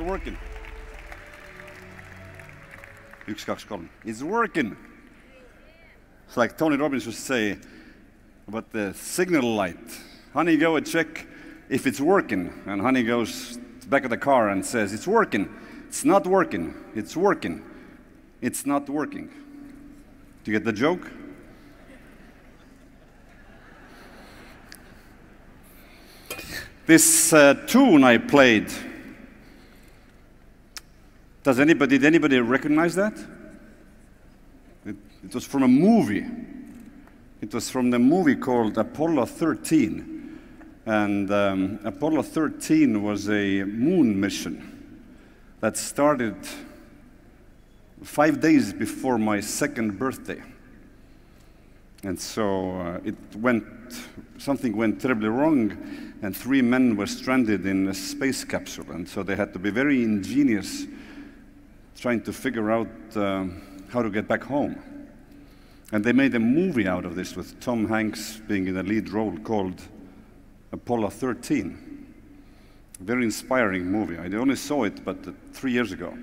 not working. 1, 2, 3. It's working. It's like Tony Robbins used to say about the signal light. Honey, go and check if it's working. And honey goes to the back of the car and says, it's working. It's not working. It's working. It's not working. Do you get the joke? This tune I played, did anybody recognize that? It was from a movie. It was from the movie called Apollo 13. And Apollo 13 was a moon mission that started 5 days before my 2nd birthday. And so something went terribly wrong, and 3 men were stranded in a space capsule. And so they had to be very ingenious trying to figure out how to get back home. And they made a movie out of this with Tom Hanks being in the lead role called Apollo 13. A very inspiring movie. I only saw it but 3 years ago.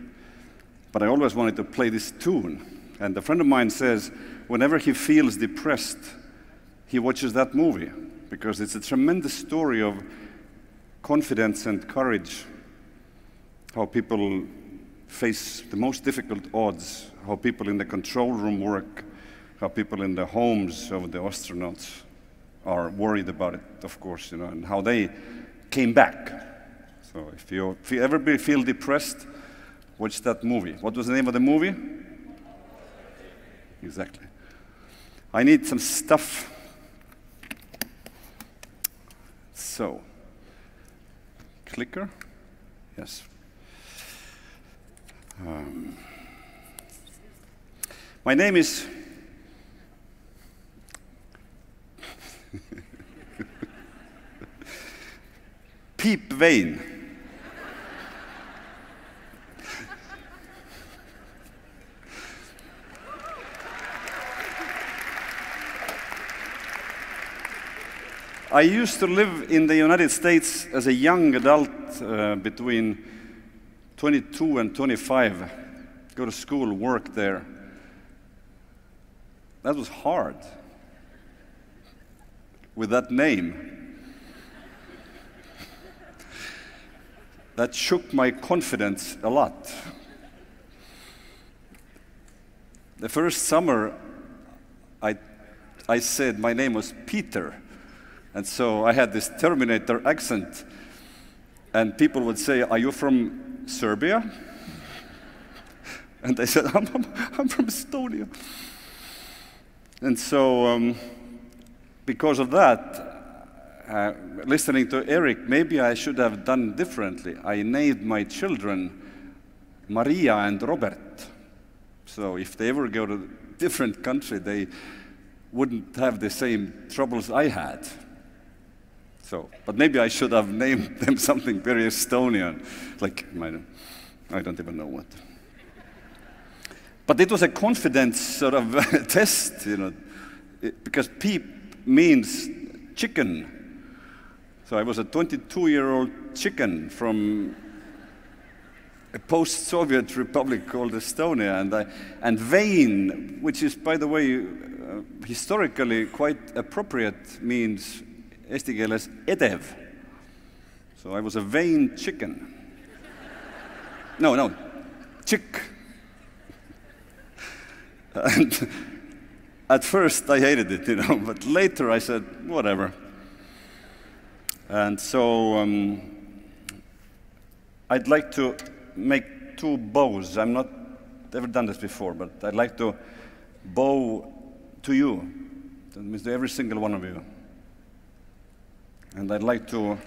But I always wanted to play this tune. And a friend of mine says whenever he feels depressed, he watches that movie because it's a tremendous story of confidence and courage, how people face the most difficult odds, how people in the control room work, how people in the homes of the astronauts are worried about it, of course, and how they came back. So if you ever feel depressed, watch that movie. What was the name of the movie? Exactly. I need some stuff. So, clicker? Yes. My name is Peep Vain. I used to live in the United States as a young adult between 22 and 25, go to school, work there. That was hard with that name. That shook my confidence a lot. The first summer, I said my name was Peter. And so I had this Terminator accent. And people would say, are you from Serbia? And I said, I'm from Estonia. And so because of that, listening to Eric, maybe I should have done differently. I named my children Maria and Robert. So if they ever go to a different country, they wouldn't have the same troubles I had. So, but maybe I should have named them something very Estonian, like, I don't even know what. But it was a confidence sort of test, because Peep means chicken. So I was a 22-year-old chicken from a post-Soviet republic called Estonia, and Vain, which is, by the way, historically quite appropriate, means eesti keeles edev. So I was a vain chicken. No, chick. And at first I hated it, but later I said, whatever. And so I'd like to make 2 bows. I've not ever done this before, but I'd like to bow to you. That means to every single one of you. And I'd like to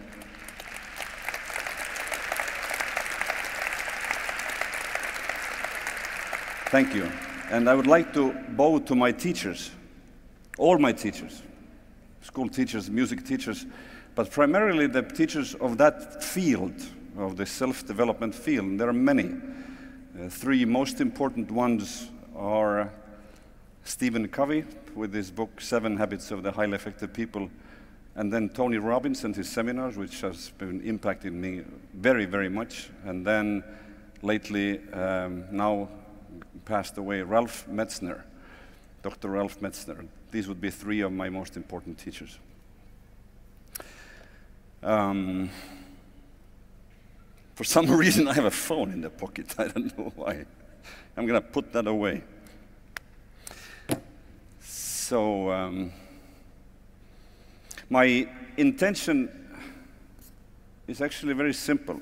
thank you. And I would like to bow to my teachers, all my teachers, school teachers, music teachers, but primarily the teachers of that field, of the self-development field. And there are many. 3 most important ones are Stephen Covey, with his book, 7 Habits of the Highly Effective People, And then Tony Robbins and his seminars, which has been impacting me very, very much. And then lately, now passed away, Ralph Metzner, Dr. Ralph Metzner. These would be three of my most important teachers. For some reason, I have a phone in the pocket. I don't know why. I'm going to put that away. So, my intention is actually very simple.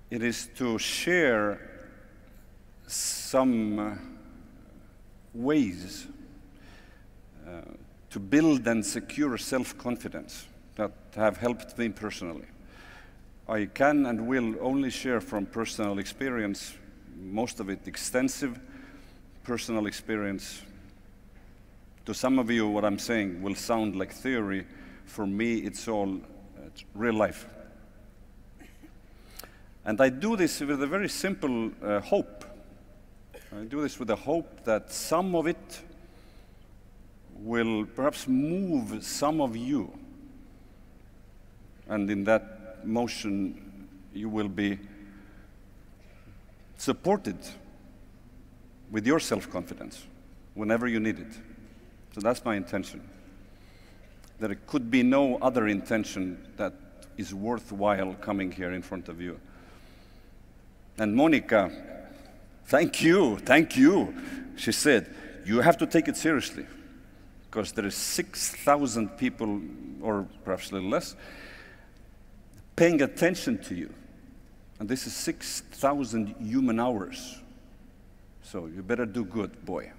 It is to share some ways to build and secure self-confidence that have helped me personally. I can and will only share from personal experience, most of it extensive personal experience. To some of you, what I'm saying will sound like theory. For me, it's all real life. And I do this with a very simple hope. I do this with the hope that some of it will perhaps move some of you. And in that motion, you will be supported with your self-confidence whenever you need it. So that's my intention. There could be no other intention that is worthwhile coming here in front of you. And Monica, thank you. She said, you have to take it seriously, because there is 6,000 people, or perhaps a little less, paying attention to you. And this is 6,000 human hours. So you better do good, boy.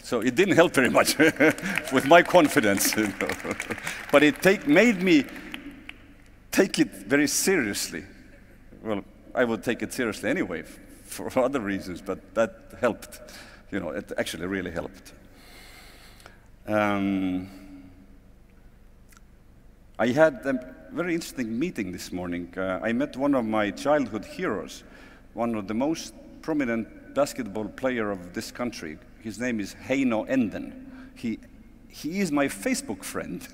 So it didn't help very much with my confidence, you know. But it made me take it very seriously. Well, I would take it seriously anyway for other reasons, but that helped. You know, it actually really helped. I had a very interesting meeting this morning. I met one of my childhood heroes, one of the most prominent basketball player of this country. His name is Heino Enden. He is my Facebook friend.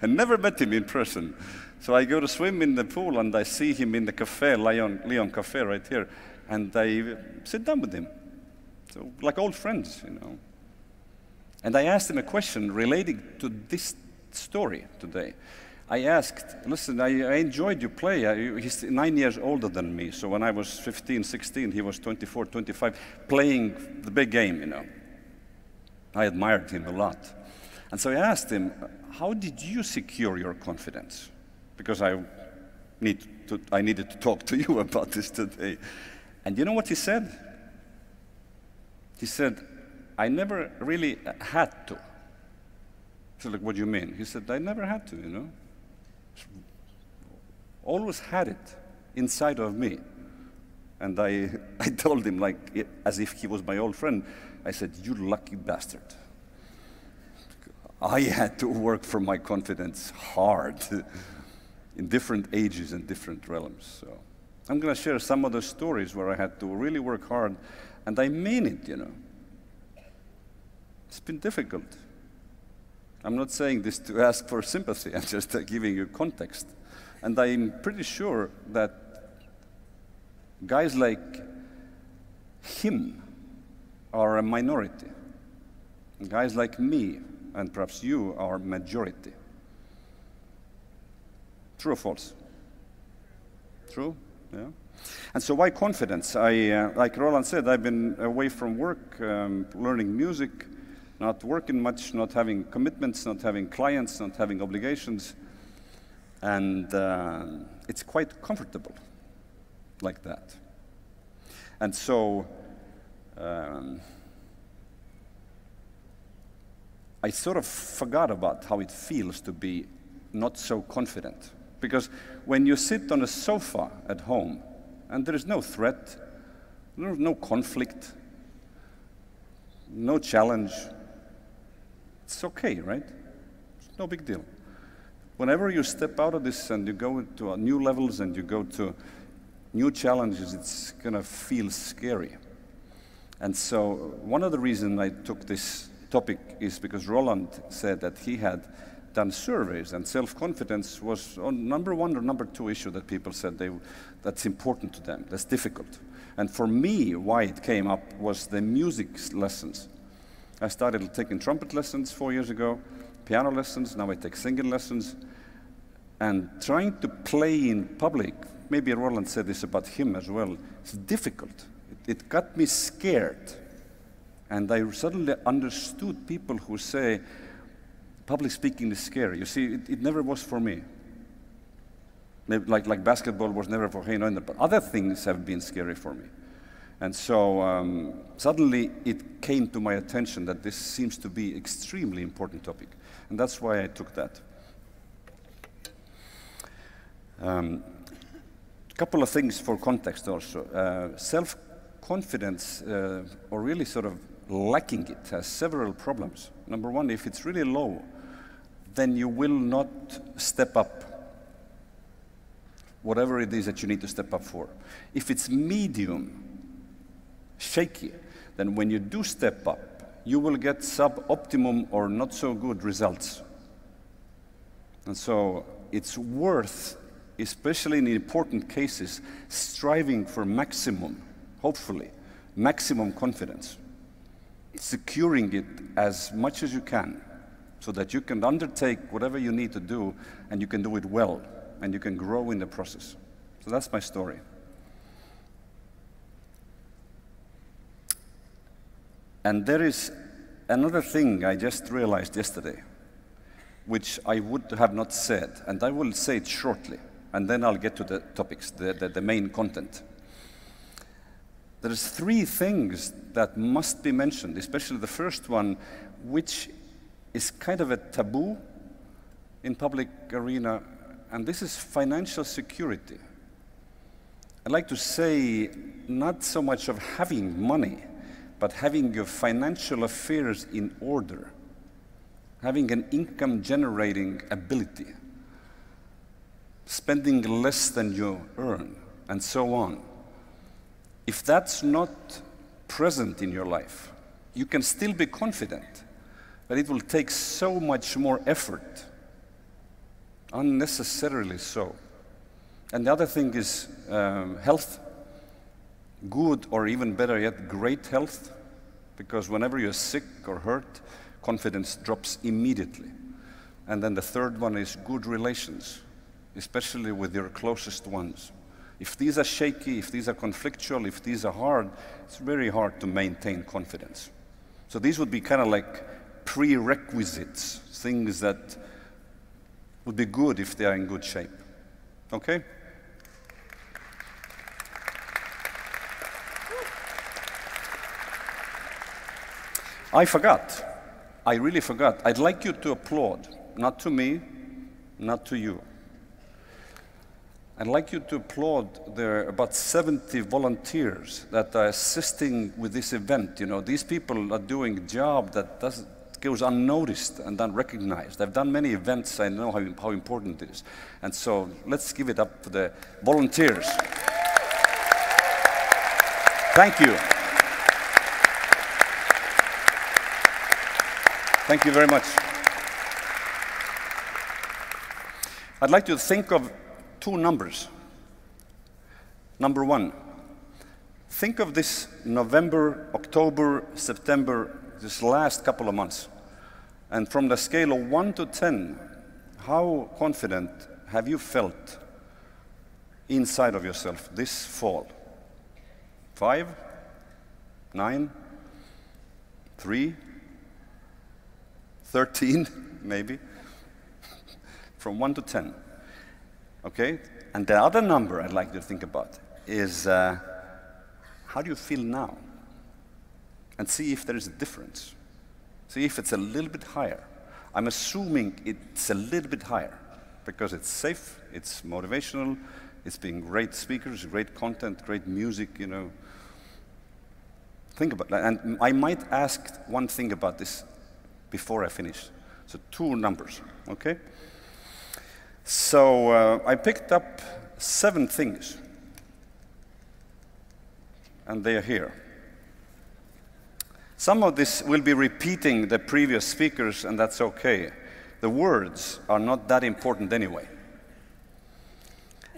I never met him in person. So I go to swim in the pool and I see him in the cafe, Leon Cafe right here, and I sit down with him. So like old friends, you know. And I asked him a question relating to this story today. I asked, listen, I enjoyed your play. He's 9 years older than me, so when I was 15, 16, he was 24, 25, playing the big game, you know. I admired him a lot. And so I asked him, how did you secure your confidence? Because I needed to talk to you about this today. And you know what he said? He said, I never really had to. So like, what do you mean? He said, I never had to, you know. Always had it inside of me. And I told him, like, as if he was my old friend, I said, you lucky bastard. I had to work for my confidence hard in different ages and different realms. So I'm going to share some of the stories where I had to really work hard, and I mean it, you know. It's been difficult. I'm not saying this to ask for sympathy, I'm just giving you context. And I'm pretty sure that guys like him are a minority. And guys like me, and perhaps you, are majority. True or false? True? Yeah. And so why confidence? Like Roland said, I've been away from work, learning music, not working much, not having commitments, not having clients, not having obligations. And it's quite comfortable like that. And so I sort of forgot about how it feels to be not so confident. Because when you sit on a sofa at home and there is no threat, there's no conflict, no challenge, it's okay, right? It's no big deal. Whenever you step out of this and you go to new levels and you go to new challenges, it's going to feel scary. And so one of the reasons I took this topic is because Roland said that he had done surveys, and self-confidence was on number 1 or number 2 issue that people said that's important to them, that's difficult. And for me, why it came up was the music lessons. I started taking trumpet lessons 4 years ago, piano lessons, now I take singing lessons. And trying to play in public, maybe Roland said this about him as well, it's difficult. It got me scared. And I suddenly understood people who say, public speaking is scary. You see, it never was for me. Maybe like basketball was never for Heino, but other things have been scary for me. And so suddenly it came to my attention that this seems to be extremely important topic. And that's why I took that. A couple of things for context also. Self-confidence, or really sort of lacking it, has several problems. Number 1, if it's really low, then you will not step up whatever it is that you need to step up for. If it's medium, shaky, then when you do step up, you will get suboptimum or not so good results. And so it's worth, especially in important cases, striving for maximum, hopefully, maximum confidence, securing it as much as you can so that you can undertake whatever you need to do and you can do it well and you can grow in the process. So that's my story. And there is another thing I just realized yesterday, which I would have not said, and I will say it shortly, and then I'll get to the topics, the main content. There's 3 things that must be mentioned, especially the first one, which is kind of a taboo in public arena, and this is financial security. I'd like to say not so much of having money, but having your financial affairs in order, having an income-generating ability, spending less than you earn, and so on. If that's not present in your life, you can still be confident, but it will take so much more effort, unnecessarily so. And the other thing is health, good or even better yet, great health, because whenever you're sick or hurt, confidence drops immediately. And then the third one is good relations, especially with your closest ones. If these are shaky, if these are conflictual, if these are hard, it's very hard to maintain confidence. So these would be kind of like prerequisites, things that would be good if they are in good shape. Okay? I forgot. I really forgot. I'd like you to applaud, not to me, not to you. I'd like you to applaud. There are about 70 volunteers that are assisting with this event. You know, these people are doing a job that goes unnoticed and unrecognized. I've done many events. I know how important it is. And so let's give it up to the volunteers. Thank you. Thank you very much. I'd like you to think of 2 numbers. Number 1, think of this November, October, September, this last couple of months. And from the scale of 1 to 10, how confident have you felt inside of yourself this fall? 5, 9, 3, 13, maybe, from 1 to 10. Okay? And the other number I'd like you to think about is how do you feel now? And see if there is a difference. See if it's a little bit higher. I'm assuming it's a little bit higher because it's safe, it's motivational, it's being great speakers, great content, great music, you know. Think about that. And I might ask one thing about this before I finish. So 2 numbers, okay? So I picked up 7 things, and they are here. Some of this will be repeating the previous speakers, and that's okay. The words are not that important anyway.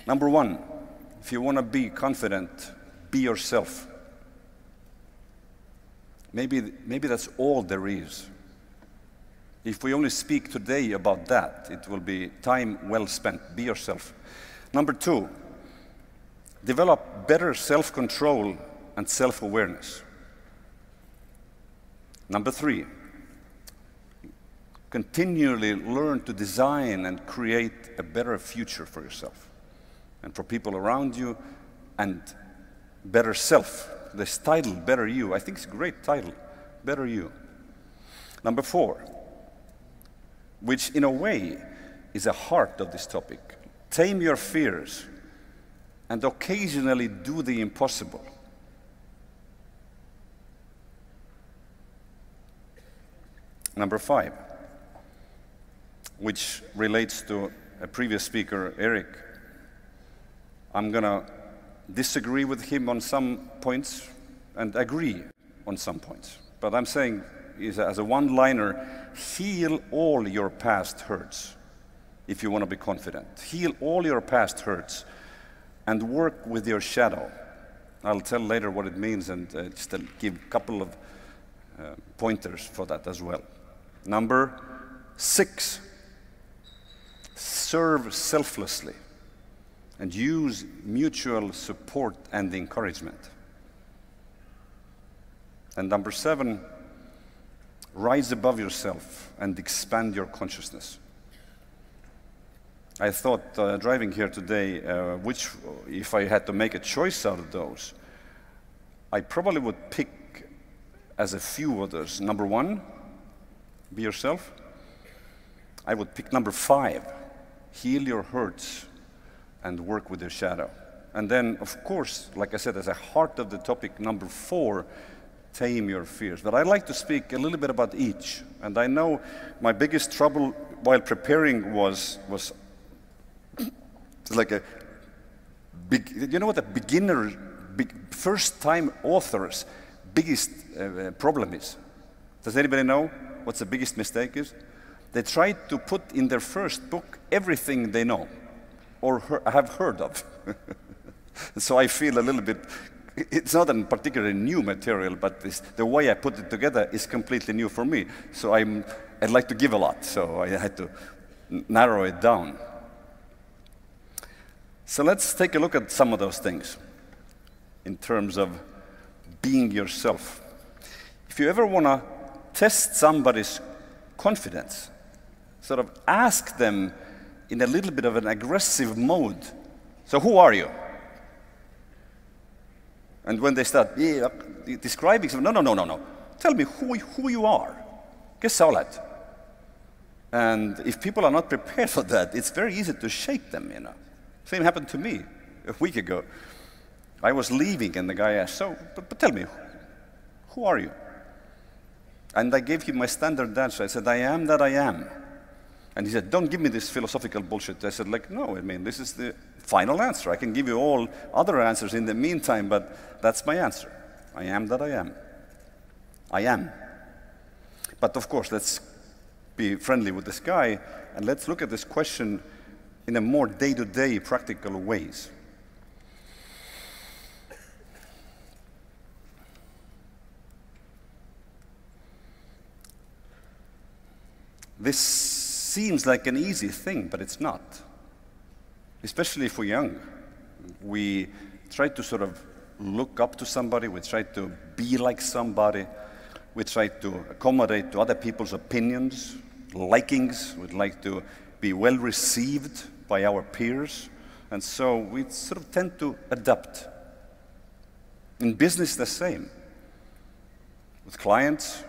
Number one, if you want to be confident, be yourself. Maybe that's all there is. If we only speak today about that, it will be time well spent. Be yourself. Number two, develop better self-control and self-awareness. Number three, continually learn to design and create a better future for yourself and for people around you, and better self. This title, Better You, I think it's a great title, Better You. Number four, which in a way is the heart of this topic, tame your fears and occasionally do the impossible. Number five, which relates to a previous speaker, Eric. I'm going to disagree with him on some points and agree on some points. But I'm saying, as a one-liner, heal all your past hurts if you want to be confident. Heal all your past hurts and work with your shadow. I'll tell later what it means, and just give a couple of pointers for that as well. Number six, serve selflessly and use mutual support and encouragement. And number seven, rise above yourself and expand your consciousness. I thought driving here today, if I had to make a choice out of those, I probably would pick as a few others. Number one, be yourself. I would pick number five, heal your hurts and work with your shadow. And then, of course, like I said, as a heart of the topic, number four, tame your fears. But I'd like to speak a little bit about each. And I know my biggest trouble while preparing was like a big, you know what a beginner, first-time author's biggest problem is? Does anybody know what's the biggest mistake is? They try to put in their first book everything they know or have heard of. So I feel a little bit, it's not a particularly new material, but the way I put it together is completely new for me. So I'd like to give a lot, so I had to narrow it down. So let's take a look at some of those things in terms of being yourself. If you ever want to test somebody's confidence, sort of ask them in a little bit of an aggressive mode, so who are you? And when they start describing something, no. Tell me who you are. Kes sa oled? And if people are not prepared for that, it's very easy to shake them, you know. Same happened to me a week ago. I was leaving, and the guy asked, but tell me, who are you? And I gave him my standard answer. I said, I am that I am. And he said, don't give me this philosophical bullshit. I said, no, I mean, this is the final answer. I can give you all other answers in the meantime, but that's my answer. I am that I am. I am. But of course, let's be friendly with this guy, and let's look at this question in a more day-to-day practical ways. This seems like an easy thing, but it's not. Especially if we're young. We try to sort of look up to somebody, we try to be like somebody, we try to accommodate to other people's opinions, likings, we'd like to be well received by our peers, and so we sort of tend to adapt. In business, the same. With clients,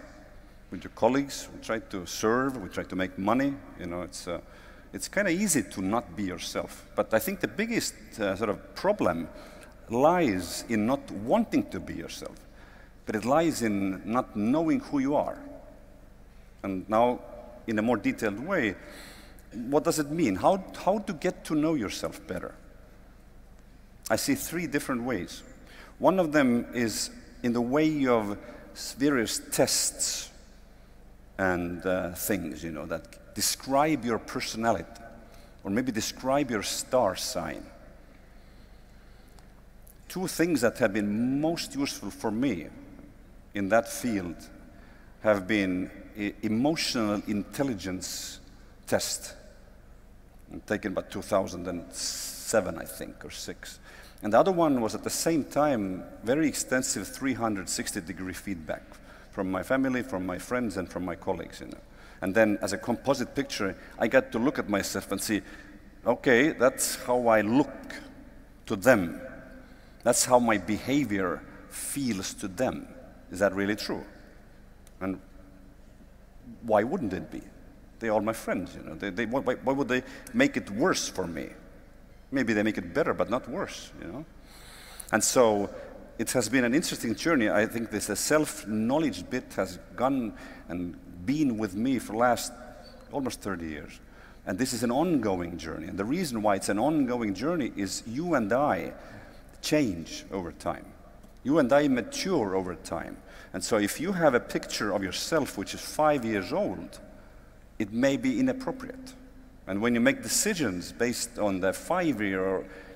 with your colleagues, we try to serve, we try to make money. You know, it's kind of easy to not be yourself. But I think the biggest sort of problem lies in not wanting to be yourself, but it lies in not knowing who you are. And now, in a more detailed way, what does it mean? How to get to know yourself better? I see three different ways. One of them is in the way of various tests and things, you know, that describe your personality, or maybe describe your star sign. Two things that have been most useful for me in that field have been emotional intelligence test, taken about 2007, I think, or 6. And the other one was at the same time very extensive 360-degree feedback from my family, from my friends, and from my colleagues, you know. And then as a composite picture, I got to look at myself and see, okay, that's how I look to them. That's how my behavior feels to them. Is that really true? And why wouldn't it be? They're all my friends, you know. Why would they make it worse for me? Maybe they make it better, but not worse, you know. And so it has been an interesting journey. I think this self-knowledge bit has gone and been with me for the last almost 30 years. And this is an ongoing journey. And the reason why it's an ongoing journey is you and I change over time. You and I mature over time. And so if you have a picture of yourself which is 5 years old, it may be inappropriate. And when you make decisions based on the 5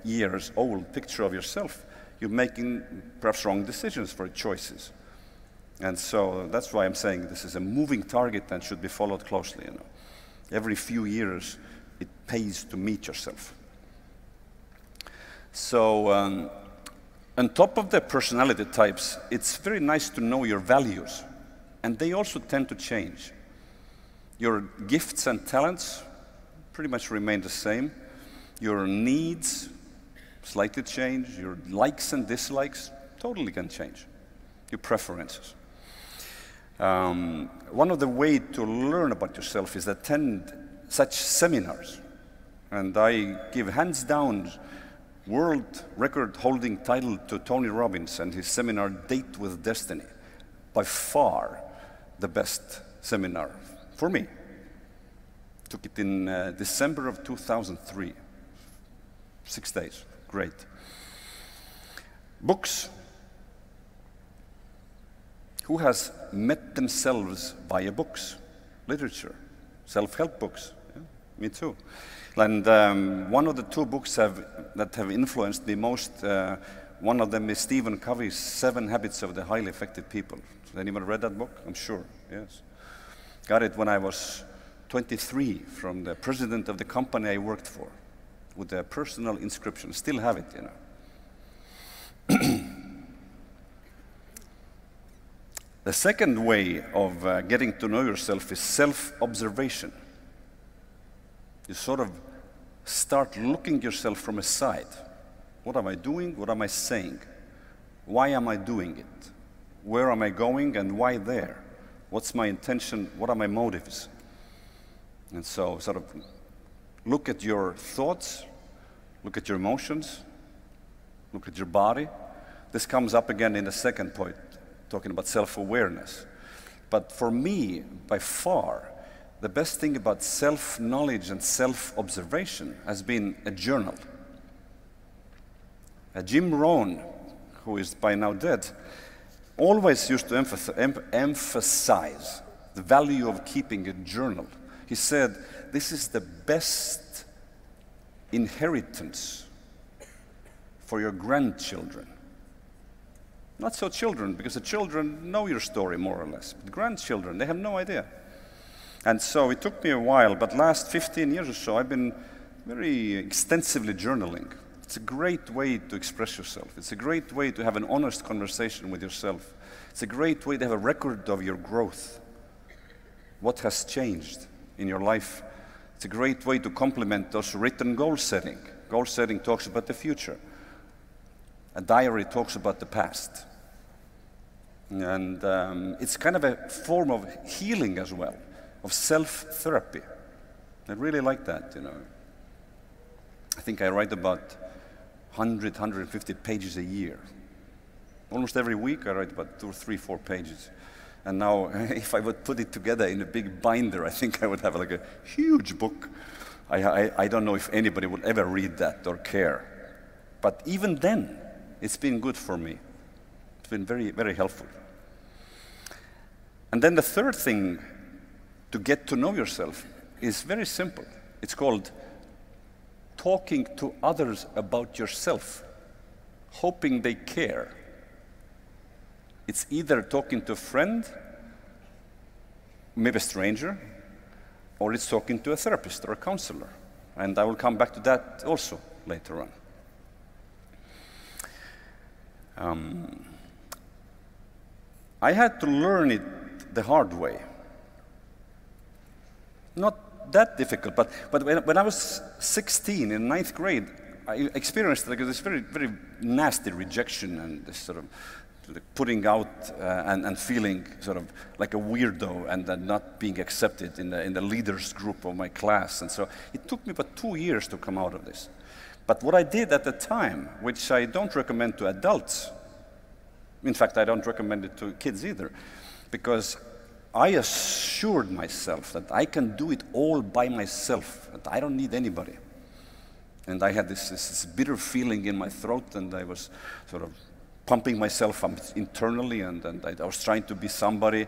years old picture of yourself, you're making perhaps wrong decisions for choices. And so that's why I'm saying this is a moving target and should be followed closely, you know. Every few years, it pays to meet yourself. So on top of the personality types, it's very nice to know your values. And they also tend to change. Your gifts and talents pretty much remain the same. Your needs slightly change. Your likes and dislikes totally can change. Your preferences. One of the ways to learn about yourself is attend such seminars. And I give hands down world record holding title to Tony Robbins and his seminar, Date with Destiny. By far the best seminar for me. Took it in December of 2003. 6 days, great. Books. Who has met themselves via books? Literature, self-help books. Yeah, me too. And one of the two books that have influenced me most, one of them is Stephen Covey's 7 Habits of the Highly Effective People. Has anyone read that book? I'm sure, yes. Got it when I was 23 from the president of the company I worked for with a personal inscription. Still have it, you know. The second way of getting to know yourself is self-observation. You sort of start looking yourself from a side. What am I doing? What am I saying? Why am I doing it? Where am I going and why there? What's my intention? What are my motives? And so sort of look at your thoughts, look at your emotions, look at your body. This comes up again in the second point, talking about self-awareness. But for me, by far, the best thing about self-knowledge and self-observation has been a journal. Jim Rohn, who is by now dead, always used to emphasize the value of keeping a journal. He said, this is the best inheritance for your grandchildren. Not so children, because the children know your story more or less. But grandchildren, they have no idea. And so it took me a while, but last 15 years or so, I've been very extensively journaling. It's a great way to express yourself. It's a great way to have an honest conversation with yourself. It's a great way to have a record of your growth. What has changed in your life? It's a great way to complement those written goal setting. Goal setting talks about the future. A diary talks about the past. And it's kind of a form of healing as well, of self-therapy. I really like that, you know. I think I write about 100, 150 pages a year. Almost every week I write about 2 or 3, 4 pages. And now, if I would put it together in a big binder, I think I would have like a huge book. I don't know if anybody would ever read that or care. But even then, it's been good for me. It's been very, very helpful. And then the third thing to get to know yourself is very simple. It's called talking to others about yourself, hoping they care. It's either talking to a friend, maybe a stranger, or it's talking to a therapist or a counselor. And I will come back to that also later on. I had to learn it the hard way. Not that difficult, but when I was 16 in 9th grade, I experienced like this very, very nasty rejection and this sort of putting out and feeling sort of like a weirdo and not being accepted in the leaders group of my class. And so it took me about 2 years to come out of this. But what I did at the time, which I don't recommend to adults, in fact, I don't recommend it to kids either, because I assured myself that I can do it all by myself, that I don't need anybody. And I had this bitter feeling in my throat, and I was sort of pumping myself up internally, and I was trying to be somebody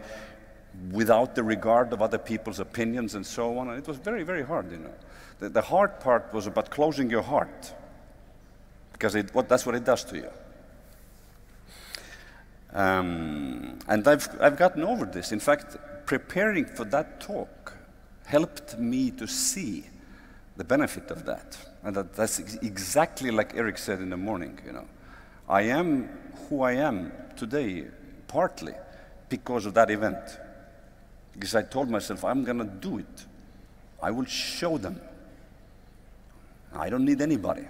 without the regard of other people's opinions and so on. And it was very, very hard, you know. The hard part was about closing your heart, because that's what it does to you. And I've gotten over this. In fact, preparing for that talk helped me to see the benefit of that. And that's exactly like Eric said in the morning, you know. I am who I am today, partly because of that event. Because I told myself, I'm going to do it. I will show them. I don't need anybody.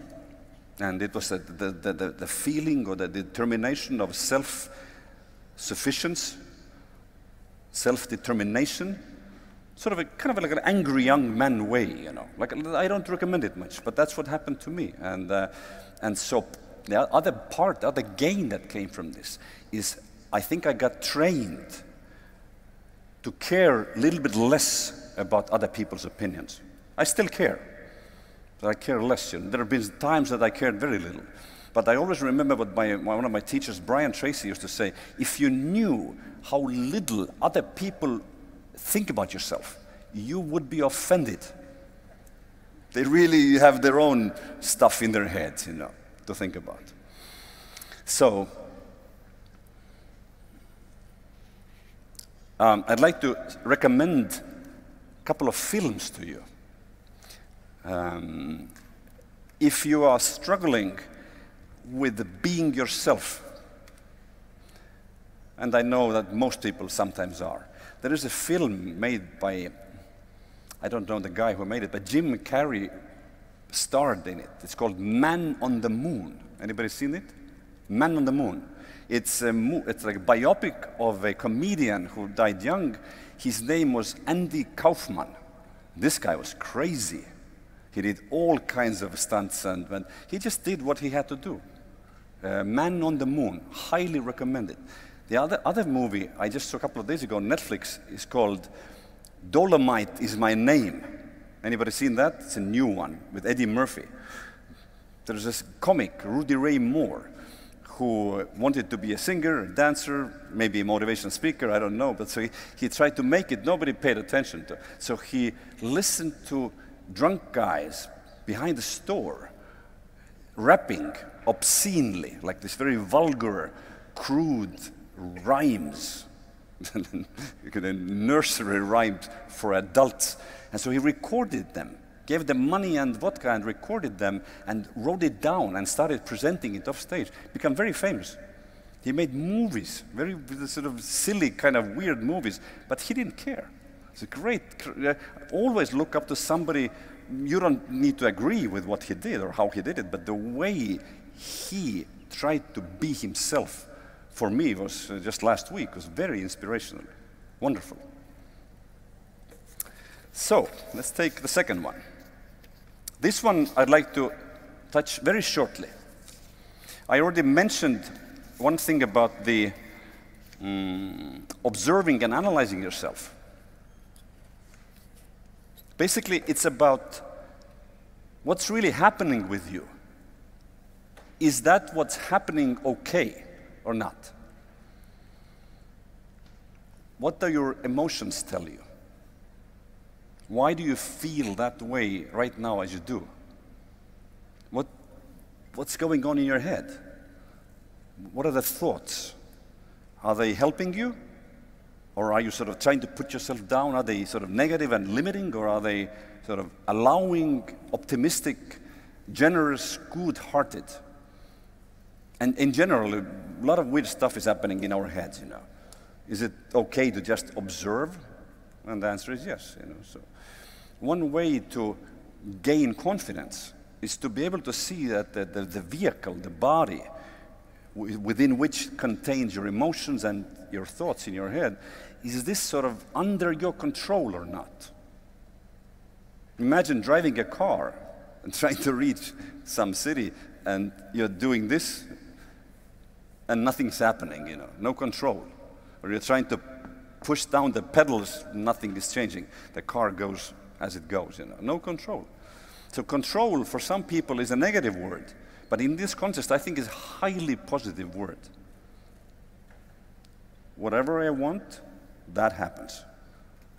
And it was the feeling or the determination of self-sufficiency, self-determination, sort of kind of like an angry young man way, you know. Like, I don't recommend it much, but that's what happened to me. And so the other gain that came from this is I think I got trained to care a little bit less about other people's opinions. I still care, but I care less. You know. There have been times that I cared very little. But I always remember what one of my teachers, Brian Tracy, used to say, if you knew how little other people think about yourself, you would be offended. They really have their own stuff in their heads, you know, to think about. So, I'd like to recommend a couple of films to you. If you are struggling with being yourself, and I know that most people sometimes are. There is a film made by, I don't know the guy who made it, but Jim Carrey starred in it. It's called Man on the Moon. Anybody seen it? Man on the Moon. It's like a biopic of a comedian who died young. His name was Andy Kaufman. This guy was crazy. He did all kinds of stunts, and he just did what he had to do. Man on the Moon, highly recommended. The other movie I just saw a couple of days ago on Netflix is called Dolomite Is My Name. Anybody seen that? It's a new one with Eddie Murphy. There's this comic, Rudy Ray Moore, who wanted to be a singer, a dancer, maybe a motivational speaker, I don't know. But so he tried to make it, nobody paid attention to. So he listened to drunk guys behind the store rapping obscenely, like this very vulgar, crude rhymes, nursery rhymes for adults. And so he recorded them, gave them money and vodka and recorded them and wrote it down and started presenting it off stage. Became very famous. He made movies, very sort of silly, kind of weird movies, but he didn't care. It's a great, always look up to somebody. You don't need to agree with what he did or how he did it, but the way he tried to be himself, for me, was just last week, was very inspirational. Wonderful. So, let's take the second one. This one I'd like to touch very shortly. I already mentioned one thing about the observing and analyzing yourself. Basically, it's about what's really happening with you. Is that what's happening okay or not? What do your emotions tell you? Why do you feel that way right now as you do? What's going on in your head? What are the thoughts? Are they helping you? Or are you sort of trying to put yourself down? Are they sort of negative and limiting? Or are they sort of allowing, optimistic, generous, good-hearted? And in general, a lot of weird stuff is happening in our heads, you know. Is it okay to just observe? And the answer is yes, you know. So one way to gain confidence is to be able to see that the vehicle, the body, within which contains your emotions and your thoughts in your head, is this sort of under your control or not? Imagine driving a car and trying to reach some city and you're doing this and nothing's happening, you know, no control. Or you're trying to push down the pedals, nothing is changing. The car goes as it goes, you know, no control. So control for some people is a negative word, but in this context I think is a highly positive word. Whatever I want, that happens.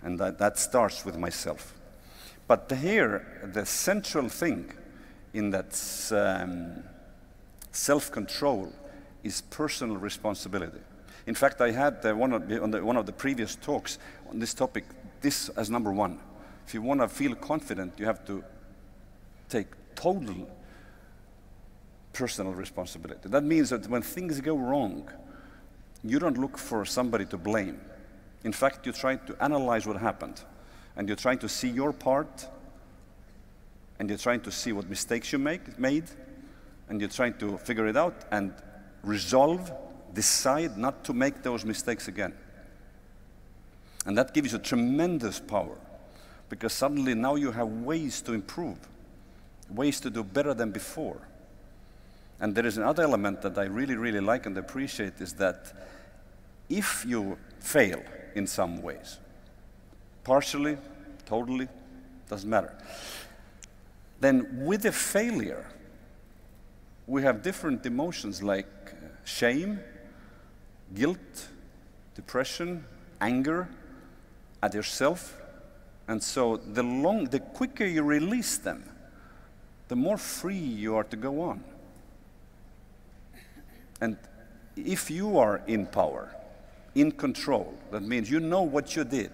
And that starts with myself. But here, the central thing in that self-control is personal responsibility. In fact, I had one of the previous talks on this topic, this as number one. If you want to feel confident, you have to take total personal responsibility. That means that when things go wrong, you don't look for somebody to blame. In fact, you try to analyze what happened, and you're trying to see your part, and you're trying to see what mistakes you made, and you're trying to figure it out and resolve, decide not to make those mistakes again. And that gives you tremendous power, because suddenly now you have ways to improve, ways to do better than before. And there is another element that I really, really like and appreciate, is that if you fail in some ways, partially, totally, doesn't matter, then with the failure, we have different emotions like shame, guilt, depression, anger at yourself. And so the quicker you release them, the more free you are to go on. And if you are in power, in control, that means you know what you did,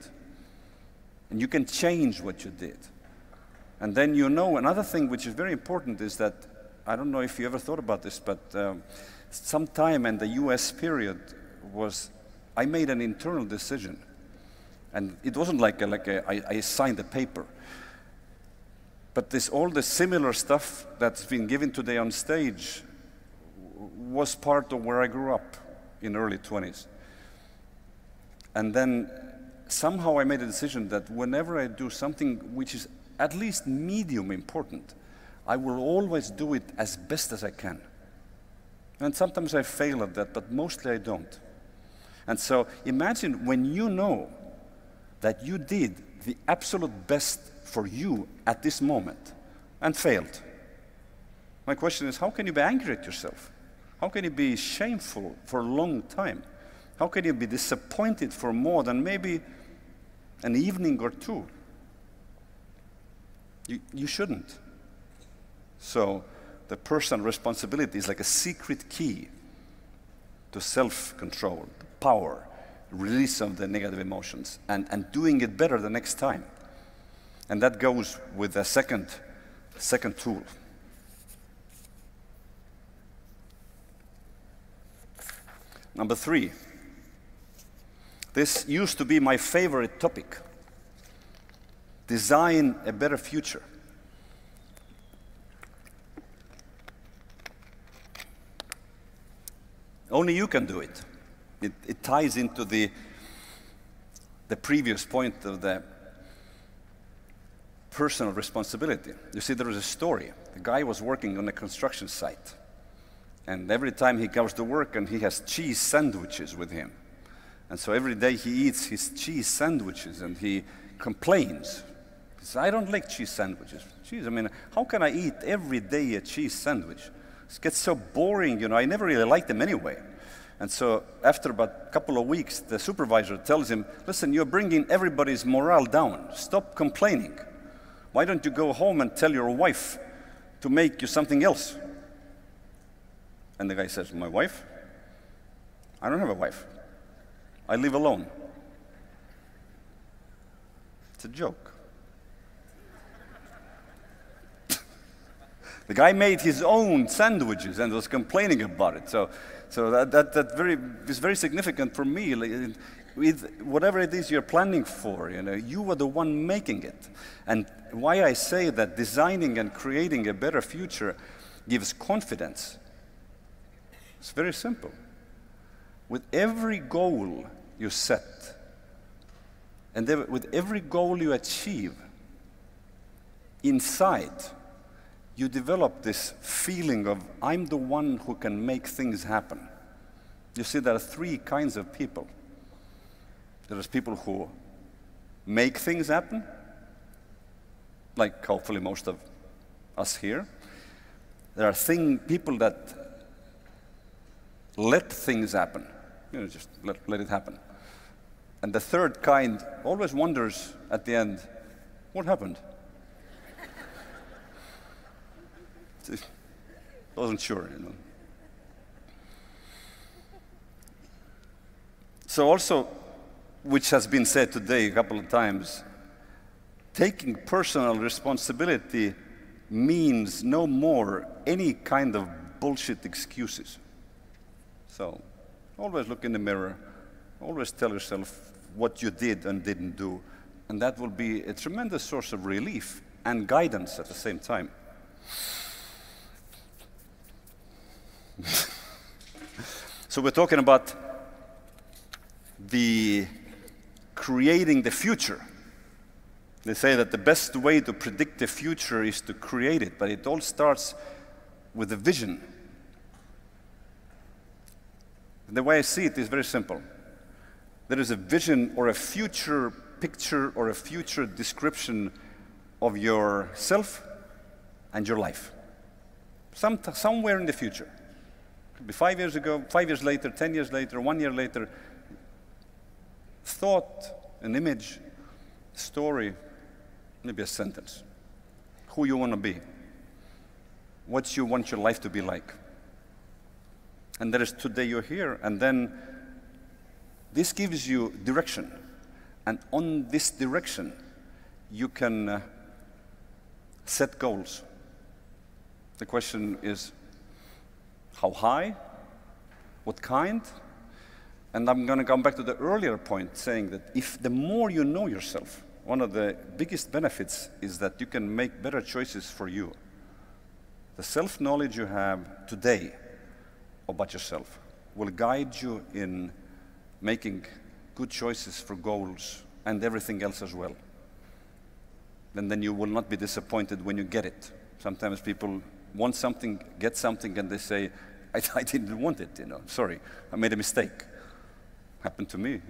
and you can change what you did. And then you know another thing which is very important is that, I don't know if you ever thought about this, but sometime in the US period I made an internal decision. And it wasn't like I signed a paper. But all the similar stuff that's been given today on stage was part of where I grew up in early 20s. And then somehow I made a decision that whenever I do something which is at least medium important, I will always do it as best as I can. And sometimes I fail at that, but mostly I don't. And so imagine when you know that you did the absolute best for you at this moment and failed. My question is, how can you be angry at yourself? How can you be shameful for a long time? How can you be disappointed for more than maybe an evening or two? You shouldn't. So the personal responsibility is like a secret key to self-control, power, release of the negative emotions, and doing it better the next time. And that goes with the second tool. Number 3. This used to be my favorite topic. Design a better future. Only you can do it. It ties into the previous point of the personal responsibility. You see, there is a story. The guy was working on a construction site. And every time he goes to work, and he has cheese sandwiches with him. And so every day he eats his cheese sandwiches, and he complains. He says, I don't like cheese sandwiches. Geez, I mean, how can I eat every day a cheese sandwich? It gets so boring, you know. I never really liked them anyway. And so after about a couple of weeks, the supervisor tells him, listen, you're bringing everybody's morale down. Stop complaining. Why don't you go home and tell your wife to make you something else? And the guy says, my wife? I don't have a wife. I live alone. It's a joke. The guy made his own sandwiches and was complaining about it. So that is very significant for me. With whatever it is you're planning for, you are the one making it. And why I say that designing and creating a better future gives confidence. It's very simple. With every goal you set, and with every goal you achieve, inside, you develop this feeling of, I'm the one who can make things happen. You see, there are three kinds of people. There's people who make things happen, like hopefully most of us here. There are people that let things happen, just let it happen. And the third kind always wonders at the end, what happened? Wasn't sure, So also, which has been said today a couple of times, taking personal responsibility means no more any kind of bullshit excuses. So always look in the mirror, always tell yourself what you did and didn't do, and that will be a tremendous source of relief and guidance at the same time. So we're talking about creating the future. They say that the best way to predict the future is to create it, but it all starts with a vision. And the way I see it is very simple. There is a vision or a future picture or a future description of yourself and your life. Somewhere in the future. It could be 5 years ago, 5 years later, 10 years later, 1 year later. Thought, an image, story, maybe a sentence. Who you want to be. What you want your life to be like. And that is today you're here, and then this gives you direction. And on this direction, you can set goals. The question is, how high? What kind? And I'm going to come back to the earlier point, saying that if the more you know yourself, one of the biggest benefits is that you can make better choices for you. The self-knowledge you have today about yourself will guide you in making good choices for goals and everything else as well. And then you will not be disappointed when you get it. Sometimes people want something, get something, and they say, I didn't want it, sorry, I made a mistake. Happened to me,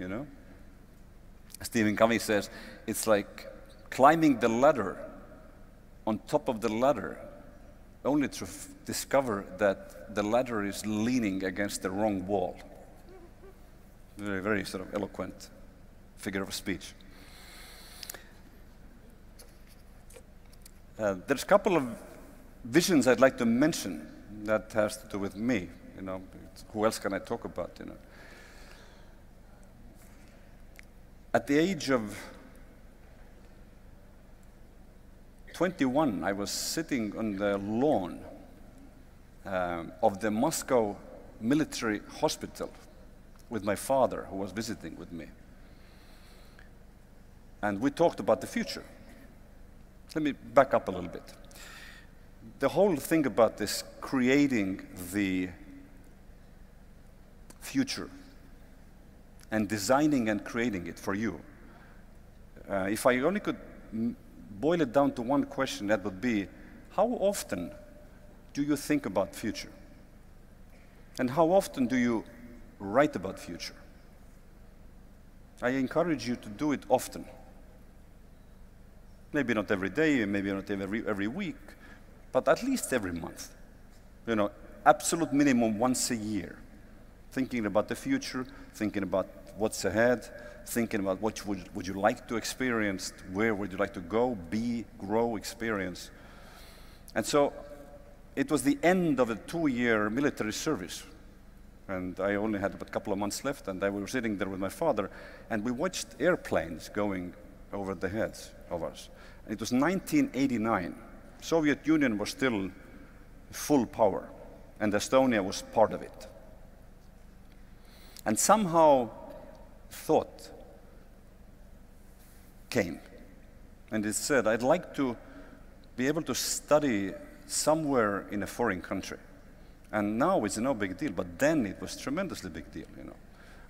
Stephen Covey says, it's like climbing the ladder on top of the ladder, only to discover that the ladder is leaning against the wrong wall. Very, very sort of eloquent figure of speech. There's a couple of visions I'd like to mention that has to do with me. Who else can I talk about? At the age of 21, I was sitting on the lawn of the Moscow military hospital with my father, who was visiting with me. And we talked about the future. Let me back up a little bit. The whole thing about this creating the future and designing and creating it for you. If I only could boil it down to one question, that would be, how often do you think about future? And how often do you write about future? I encourage you to do it often. Maybe not every day, maybe not every week, but at least every month. Absolute minimum once a year. thinking about the future, thinking about what's ahead, thinking about what would you like to experience, where would you like to go, be, grow, experience. And so it was the end of a 2-year military service. And I only had a couple of months left, and I was sitting there with my father, and we watched airplanes going over the heads of us. And it was 1989. Soviet Union was still full power, and Estonia was part of it. And somehow thought came, and it said, I'd like to be able to study somewhere in a foreign country. And now it's no big deal, but then it was tremendously big deal, you know.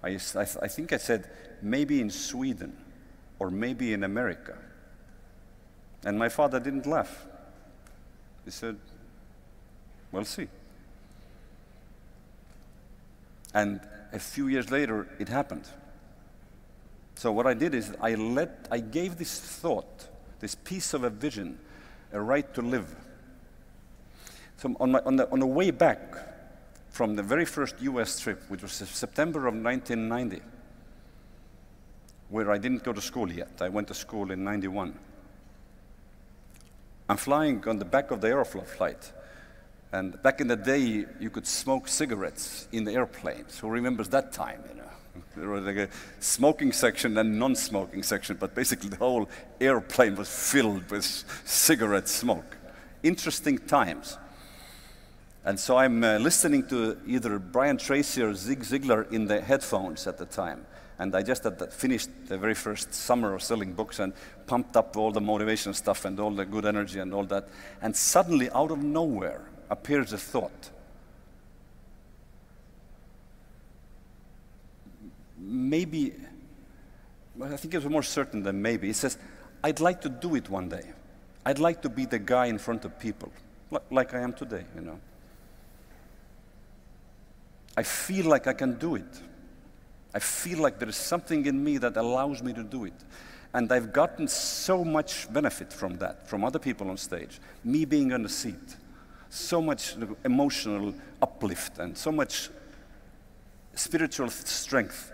I think I said, maybe in Sweden, or maybe in America. And my father didn't laugh. He said, we'll see. And a few years later, it happened. So what I did is I gave this thought, this piece of a vision, a right to live. So on the way back from the very first US trip, which was September of 1990, where I didn't go to school yet. I went to school in 91. I'm flying on the back of the Aeroflot flight. And back in the day, you could smoke cigarettes in the airplanes. Who remembers that time, you know? There was like a smoking section and non-smoking section, but basically the whole airplane was filled with cigarette smoke. Interesting times. And so I'm listening to either Brian Tracy or Zig Ziglar in the headphones at the time. And I just had finished the very first summer of selling books and pumped up all the motivation stuff and all the good energy and all that. And suddenly, out of nowhere, appears a thought. Maybe, well, I think it was more certain than maybe. It says, I'd like to do it one day. I'd like to be the guy in front of people, like I am today, you know. I feel like I can do it. I feel like there is something in me that allows me to do it. And I've gotten so much benefit from that, from other people on stage, me being on the seat. So much emotional uplift and so much spiritual strength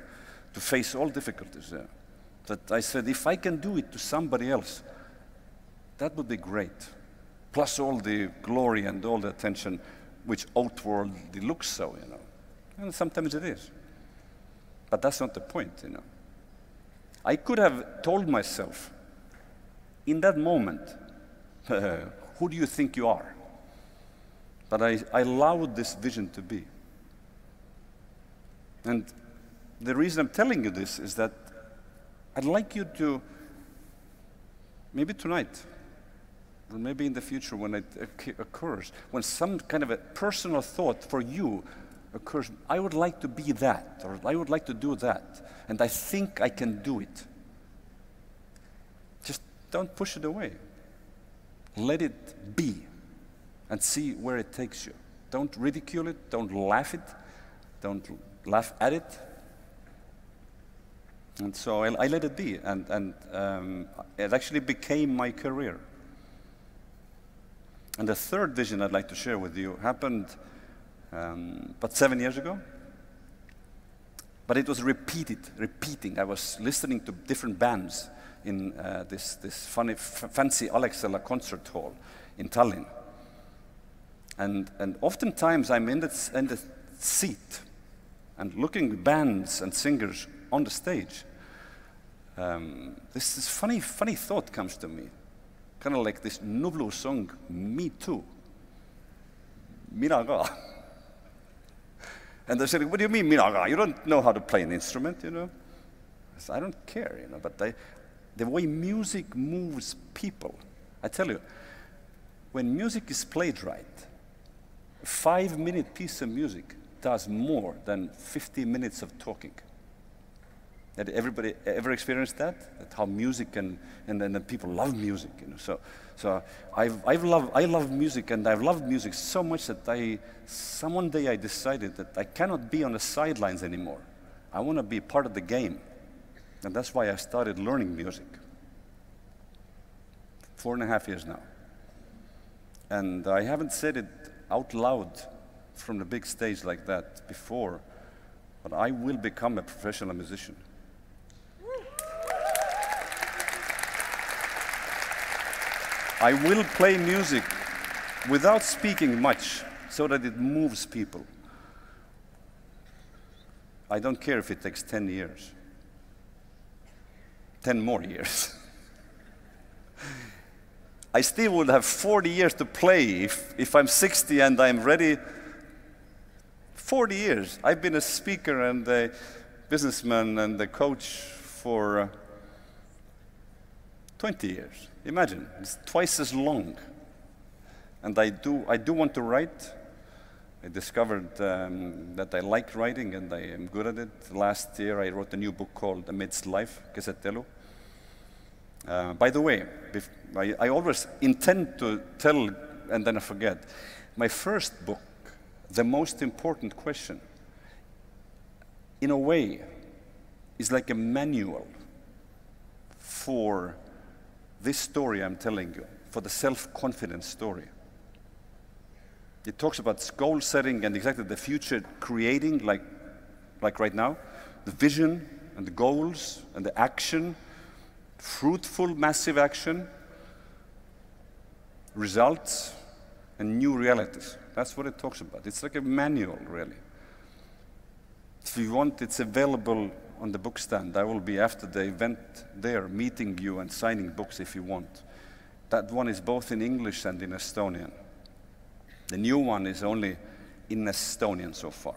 to face all difficulties there. That I said, if I can do it to somebody else, that would be great. Plus all the glory and all the attention, which outwardly looks so, you know. And sometimes it is. But that's not the point, you know. I could have told myself, in that moment, who do you think you are? But I allowed this vision to be. And the reason I'm telling you this is that I'd like you to, maybe tonight, or maybe in the future when it occurs, when some kind of a personal thought for you occurs, I would like to be that, or I would like to do that, and I think I can do it. Just don't push it away. Let it be, and see where it takes you. Don't ridicule it, don't laugh don't laugh at it. And so I let it be, and it actually became my career. And the third vision I'd like to share with you happened about 7 years ago. But it was repeating. I was listening to different bands in this fancy Alexela concert hall in Tallinn. And oftentimes I'm in the seat and looking at bands and singers on the stage. This funny thought comes to me. Kind of like this Nublu song, Me Too. Mina ka. And they said, what do you mean, mina ka? You don't know how to play an instrument, you know? I said, I don't care, you know, but the way music moves people, I tell you, when music is played right, a 5-minute piece of music does more than 50 minutes of talking. Did everybody ever experienced that? That how music and then people love music, you know. So I love music, and I've loved music so much that one day I decided that I cannot be on the sidelines anymore. I want to be part of the game, and that's why I started learning music. 4.5 years now, and I haven't said it out loud from the big stage like that before, but I will become a professional musician. I will play music without speaking much so that it moves people. I don't care if it takes 10 years. 10 more years. I still would have 40 years to play if I'm 60 and I'm ready. 40 years. I've been a speaker and a businessman and a coach for 20 years. Imagine, it's twice as long. And I do want to write. I discovered that I like writing and I am good at it. Last year I wrote a new book called Amidst Life, Keset elu. By the way, I always intend to tell and then I forget. My first book, the most important question, in a way, is like a manual for this story I'm telling you, for the self-confidence story. It talks about goal setting and exactly the future creating, like right now, the vision and the goals and the action, fruitful, massive action, results, and new realities. That's what it talks about. It's like a manual, really. If you want, it's available on the book stand. I will be, after the event there, meeting you and signing books if you want. That one is both in English and in Estonian. The new one is only in Estonian so far.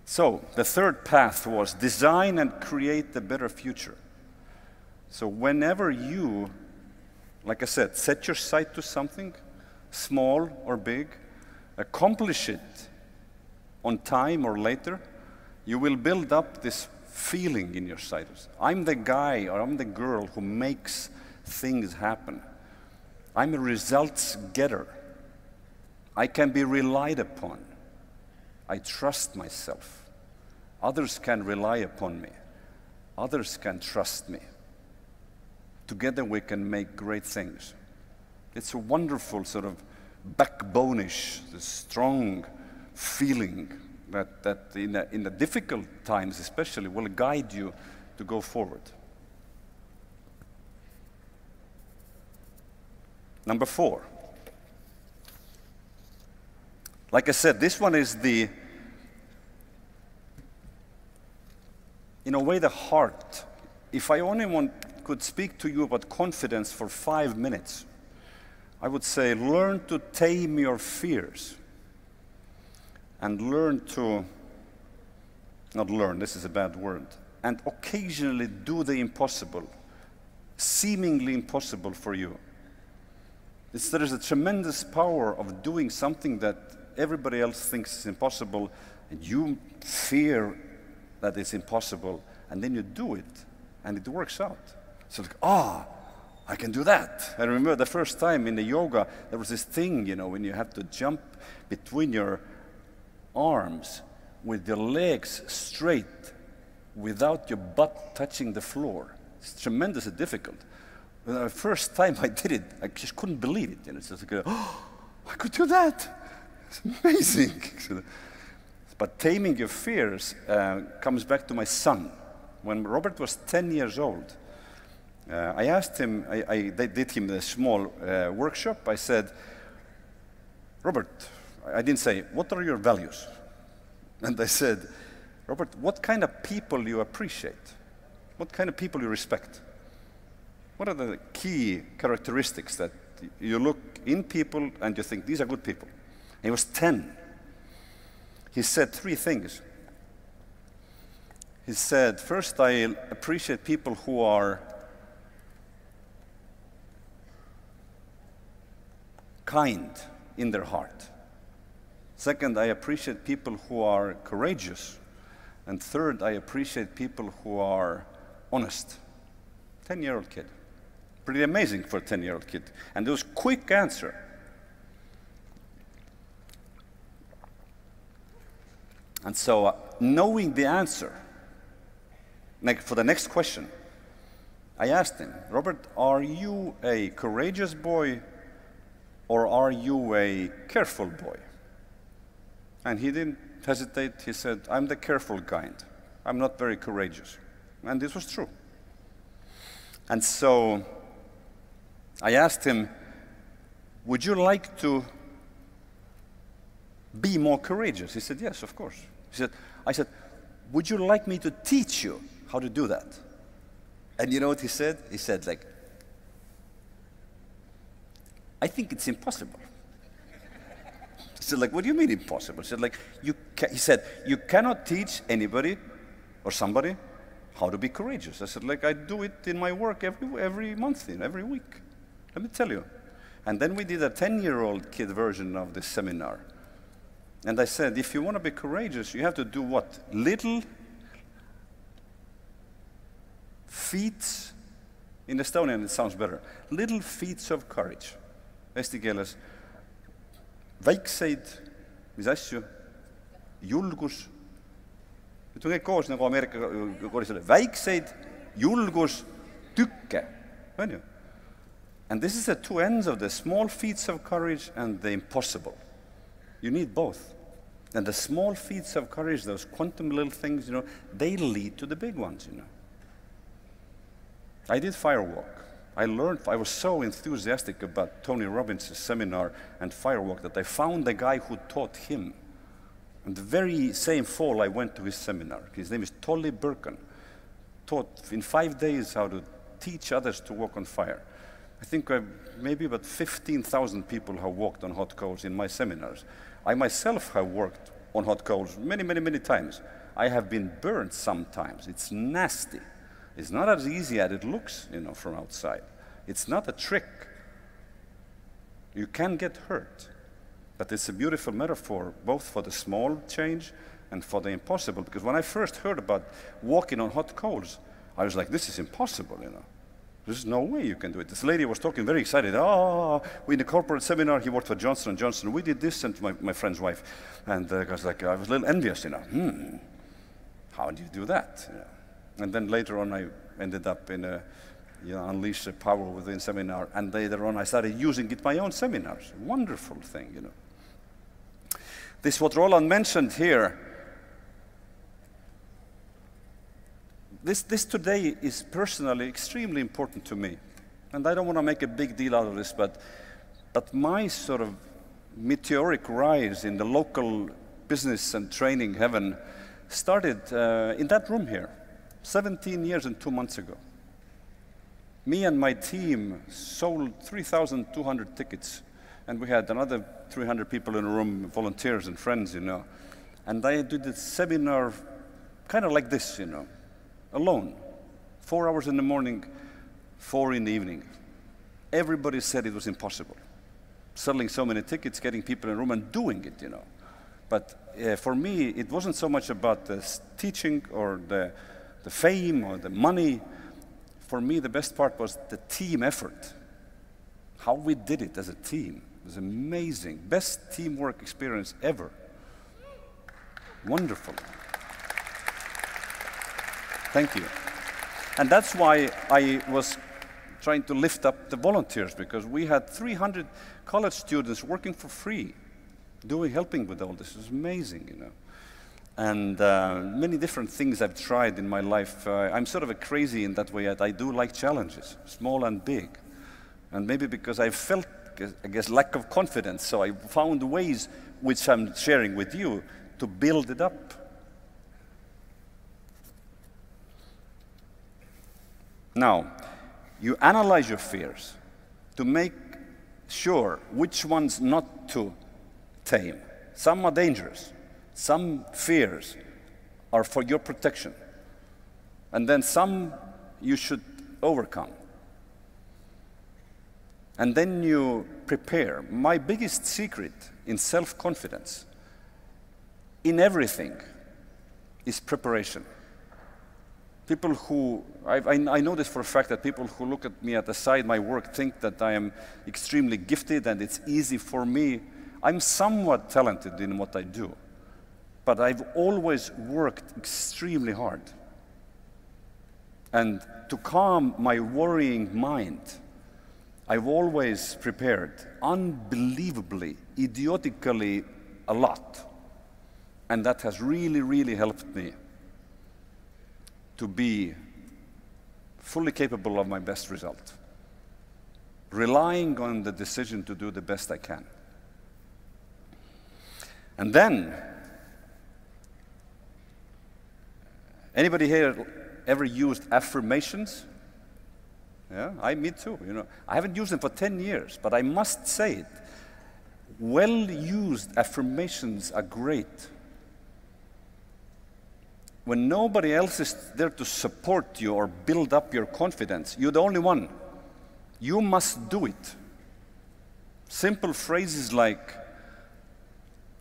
So the third path was design and create a better future. So whenever you, like I said, set your sight to something, small or big, accomplish it on time or later, you will build up this feeling in your sight. I'm the guy or I'm the girl who makes things happen. I'm a results getter. I can be relied upon. I trust myself. Others can rely upon me. Others can trust me. Together we can make great things. It's a wonderful sort of backbone-ish, strong feeling that in the difficult times especially will guide you to go forward. Number 4. Like I said, this one is in a way, the heart. If I only could speak to you about confidence for 5 minutes, I would say learn to tame your fears and learn to, not learn, this is a bad word, and occasionally do the impossible, seemingly impossible for you. There is a tremendous power of doing something that everybody else thinks is impossible, and you fear that it's impossible, and then you do it, and it works out. So like, I can do that. I remember the first time in the yoga, there was this thing, when you have to jump between your arms with your legs straight without your butt touching the floor. It's tremendously difficult. The first time I did it, I just couldn't believe it. It's just like, I could do that. It's amazing. But taming your fears comes back to my son. When Robert was 10 years old, I asked him, they did him a small workshop. I said, Robert, I didn't say, what are your values? And I said, Robert, what kind of people you appreciate? What kind of people you respect? What are the key characteristics that you look in people and you think, these are good people? And he was 10. He said 3 things. He said, first, I appreciate people who are kind in their heart. Second, I appreciate people who are courageous. And third, I appreciate people who are honest. 10-year-old kid. Pretty amazing for a 10-year-old kid. And it was a quick answer. And so knowing the answer For the next question, I asked him, Robert, are you a courageous boy or are you a careful boy? And he didn't hesitate. He said, I'm the careful kind. I'm not very courageous. And this was true. And so I asked him, would you like to be more courageous? He said, yes, of course. I said, would you like me to teach you how to do that? And you know what he said? He said, like, I think it's impossible. He said, like, what do you mean impossible? He said, like, he said, you cannot teach anybody or somebody how to be courageous. I said, like, I do it in my work every month, every week. Let me tell you. And then we did a 10-year-old kid version of this seminar. And I said, if you want to be courageous, you have to do what? Little feats, in Estonian it sounds better, little feats of courage. Eesti keeles väikseid, mis asju, julgus, ütleme kõik koos nagu Ameerika koolis oli, väikseid julgustükke, on ju? And this is the two ends of the small feats of courage and the impossible. You need both. And the small feats of courage, those quantum little things, they lead to the big ones, I did firewalk. I was so enthusiastic about Tony Robbins' seminar and firewalk that I found the guy who taught him. And the very same fall I went to his seminar. His name is Tolly Burkan. Taught in 5 days how to teach others to walk on fire. I think maybe about 15,000 people have walked on hot coals in my seminars. I myself have worked on hot coals many, many, many times. I have been burned sometimes. It's nasty. It's not as easy as it looks, from outside. It's not a trick. You can get hurt. But it's a beautiful metaphor, both for the small change and for the impossible. Because when I first heard about walking on hot coals, I was like, this is impossible, There's no way you can do it. This lady was talking very excited. We in the corporate seminar, he worked for Johnson & Johnson. We did this, and my friend's wife. And I was a little envious, How do you do that? And then later on, I ended up in a Unleash the Power Within seminar. And later on, I started using it in my own seminars. Wonderful thing, This, what Roland mentioned here, This today is personally extremely important to me. And I don't want to make a big deal out of this, but my sort of meteoric rise in the local business and training heaven started in that room here, 17 years and 2 months ago. Me and my team sold 3,200 tickets, and we had another 300 people in the room, volunteers and friends, And I did a seminar kind of like this, alone, 4 hours in the morning, 4 in the evening. Everybody said it was impossible. Selling so many tickets, getting people in the room and doing it, But for me, it wasn't so much about the teaching or the fame or the money. For me, the best part was the team effort. How we did it as a team. It was amazing. Best teamwork experience ever. Wonderful. Thank you. And that's why I was trying to lift up the volunteers, because we had 300 college students working for free, helping with all this. It was amazing, And many different things I've tried in my life. I'm sort of a crazy in that way. That I do like challenges, small and big. And maybe because I felt, I guess, lack of confidence, so I found ways, which I'm sharing with you, to build it up. Now, you analyze your fears to make sure which ones not to tame. Some are dangerous. Some fears are for your protection. And then some you should overcome. And then you prepare. My biggest secret in self-confidence, in everything, is preparation. People who, I know this for a fact, that people who look at me at the side, my work, think that I am extremely gifted and it's easy for me. I'm somewhat talented in what I do, but I've always worked extremely hard. And to calm my worrying mind, I've always prepared unbelievably, idiotically a lot. And that has really, really helped me to be fully capable of my best result, relying on the decision to do the best I can. And then, anybody here ever used affirmations? Yeah, me too. You know, I haven't used them for 10 years, but I must say it. Well-used affirmations are great. When nobody else is there to support you or build up your confidence, you're the only one. You must do it. Simple phrases like,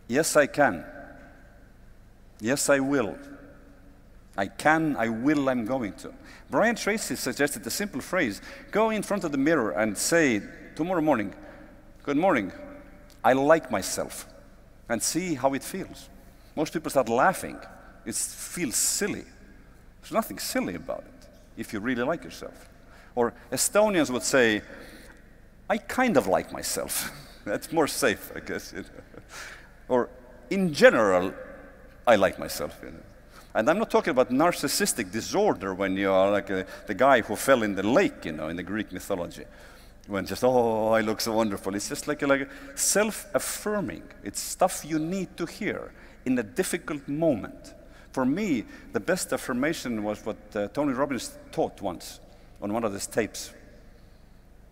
yes, I can. Yes, I will. I can, I will, I'm going to. Brian Tracy suggested the simple phrase, go in front of the mirror and say tomorrow morning, good morning, I like myself, and see how it feels. Most people start laughing. It feels silly. There's nothing silly about it if you really like yourself. Or Estonians would say, I kind of like myself. That's more safe, I guess. You know? Or in general, I like myself. You know? And I'm not talking about narcissistic disorder when you are like the guy who fell in the lake, you know, in the Greek mythology. When just, oh, I look so wonderful. It's just like self-affirming. It's stuff you need to hear in a difficult moment. For me, the best affirmation was what Tony Robbins taught once on one of his tapes.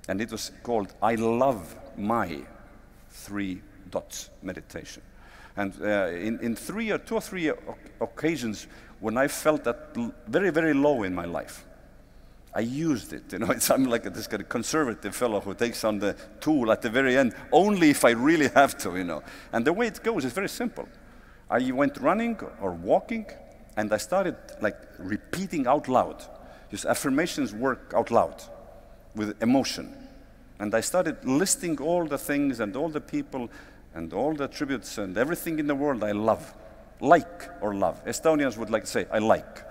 And it was called, I love my 3 dots meditation. And in two or three occasions when I felt that very, very low in my life, I used it. You know, I'm like this kind of conservative fellow who takes on the tool at the very end, only if I really have to, you know. And the way it goes is very simple. I went running or walking, and I started like repeating out loud. Just affirmations work out loud with emotion. And I started listing all the things and all the people and all the attributes and everything in the world I love. Like or love. Estonians would like to say, I like.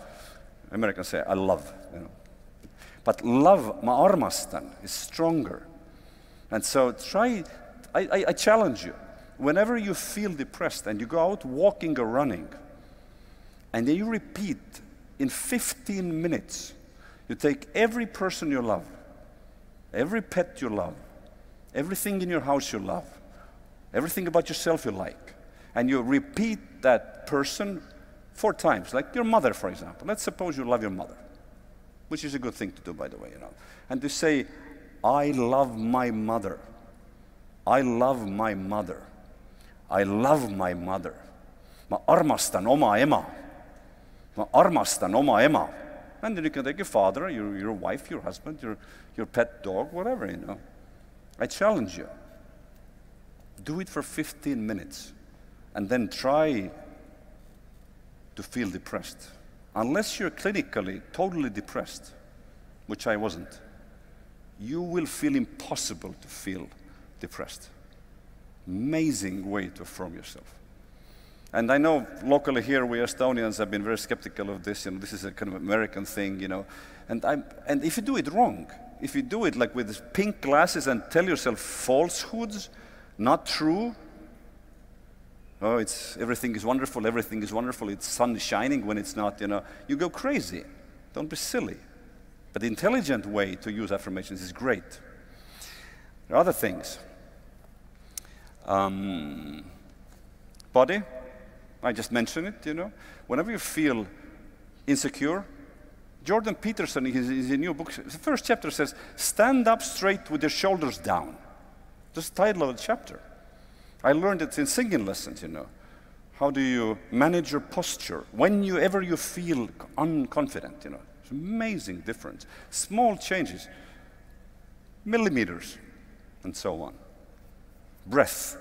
Americans say, I love. You know. But love, ma armastan, is stronger. And so try, I challenge you. Whenever you feel depressed and you go out walking or running, and then you repeat in 15 minutes, you take every person you love, every pet you love, everything in your house you love, everything about yourself you like, and you repeat that person 4 times, like your mother, for example. Let's suppose you love your mother, which is a good thing to do, by the way, you know. And to say, I love my mother. I love my mother. I love my mother. Ma armastan oma ema. Ma armastan oma ema. And then you can take your father, your wife, your husband, your pet dog, whatever, you know. I challenge you. Do it for 15 minutes. And then try to feel depressed. Unless you're clinically totally depressed, which I wasn't, you will feel impossible to feel depressed. Amazing way to affirm yourself. And I know locally here, we Estonians have been very skeptical of this. You know, this is a kind of American thing, you know. And if you do it wrong, if you do it like with pink glasses and tell yourself falsehoods, not true, oh, everything is wonderful, it's sun shining when it's not, you know, you go crazy. Don't be silly. But the intelligent way to use affirmations is great. There are other things. Body, I just mentioned it, you know. Whenever you feel insecure, Jordan Peterson, in his new book, the first chapter says, stand up straight with your shoulders down. That's the title of the chapter. I learned it in singing lessons, you know. How do you manage your posture whenever you feel unconfident, you know. It's an amazing difference. Small changes, millimeters, and so on. Breath.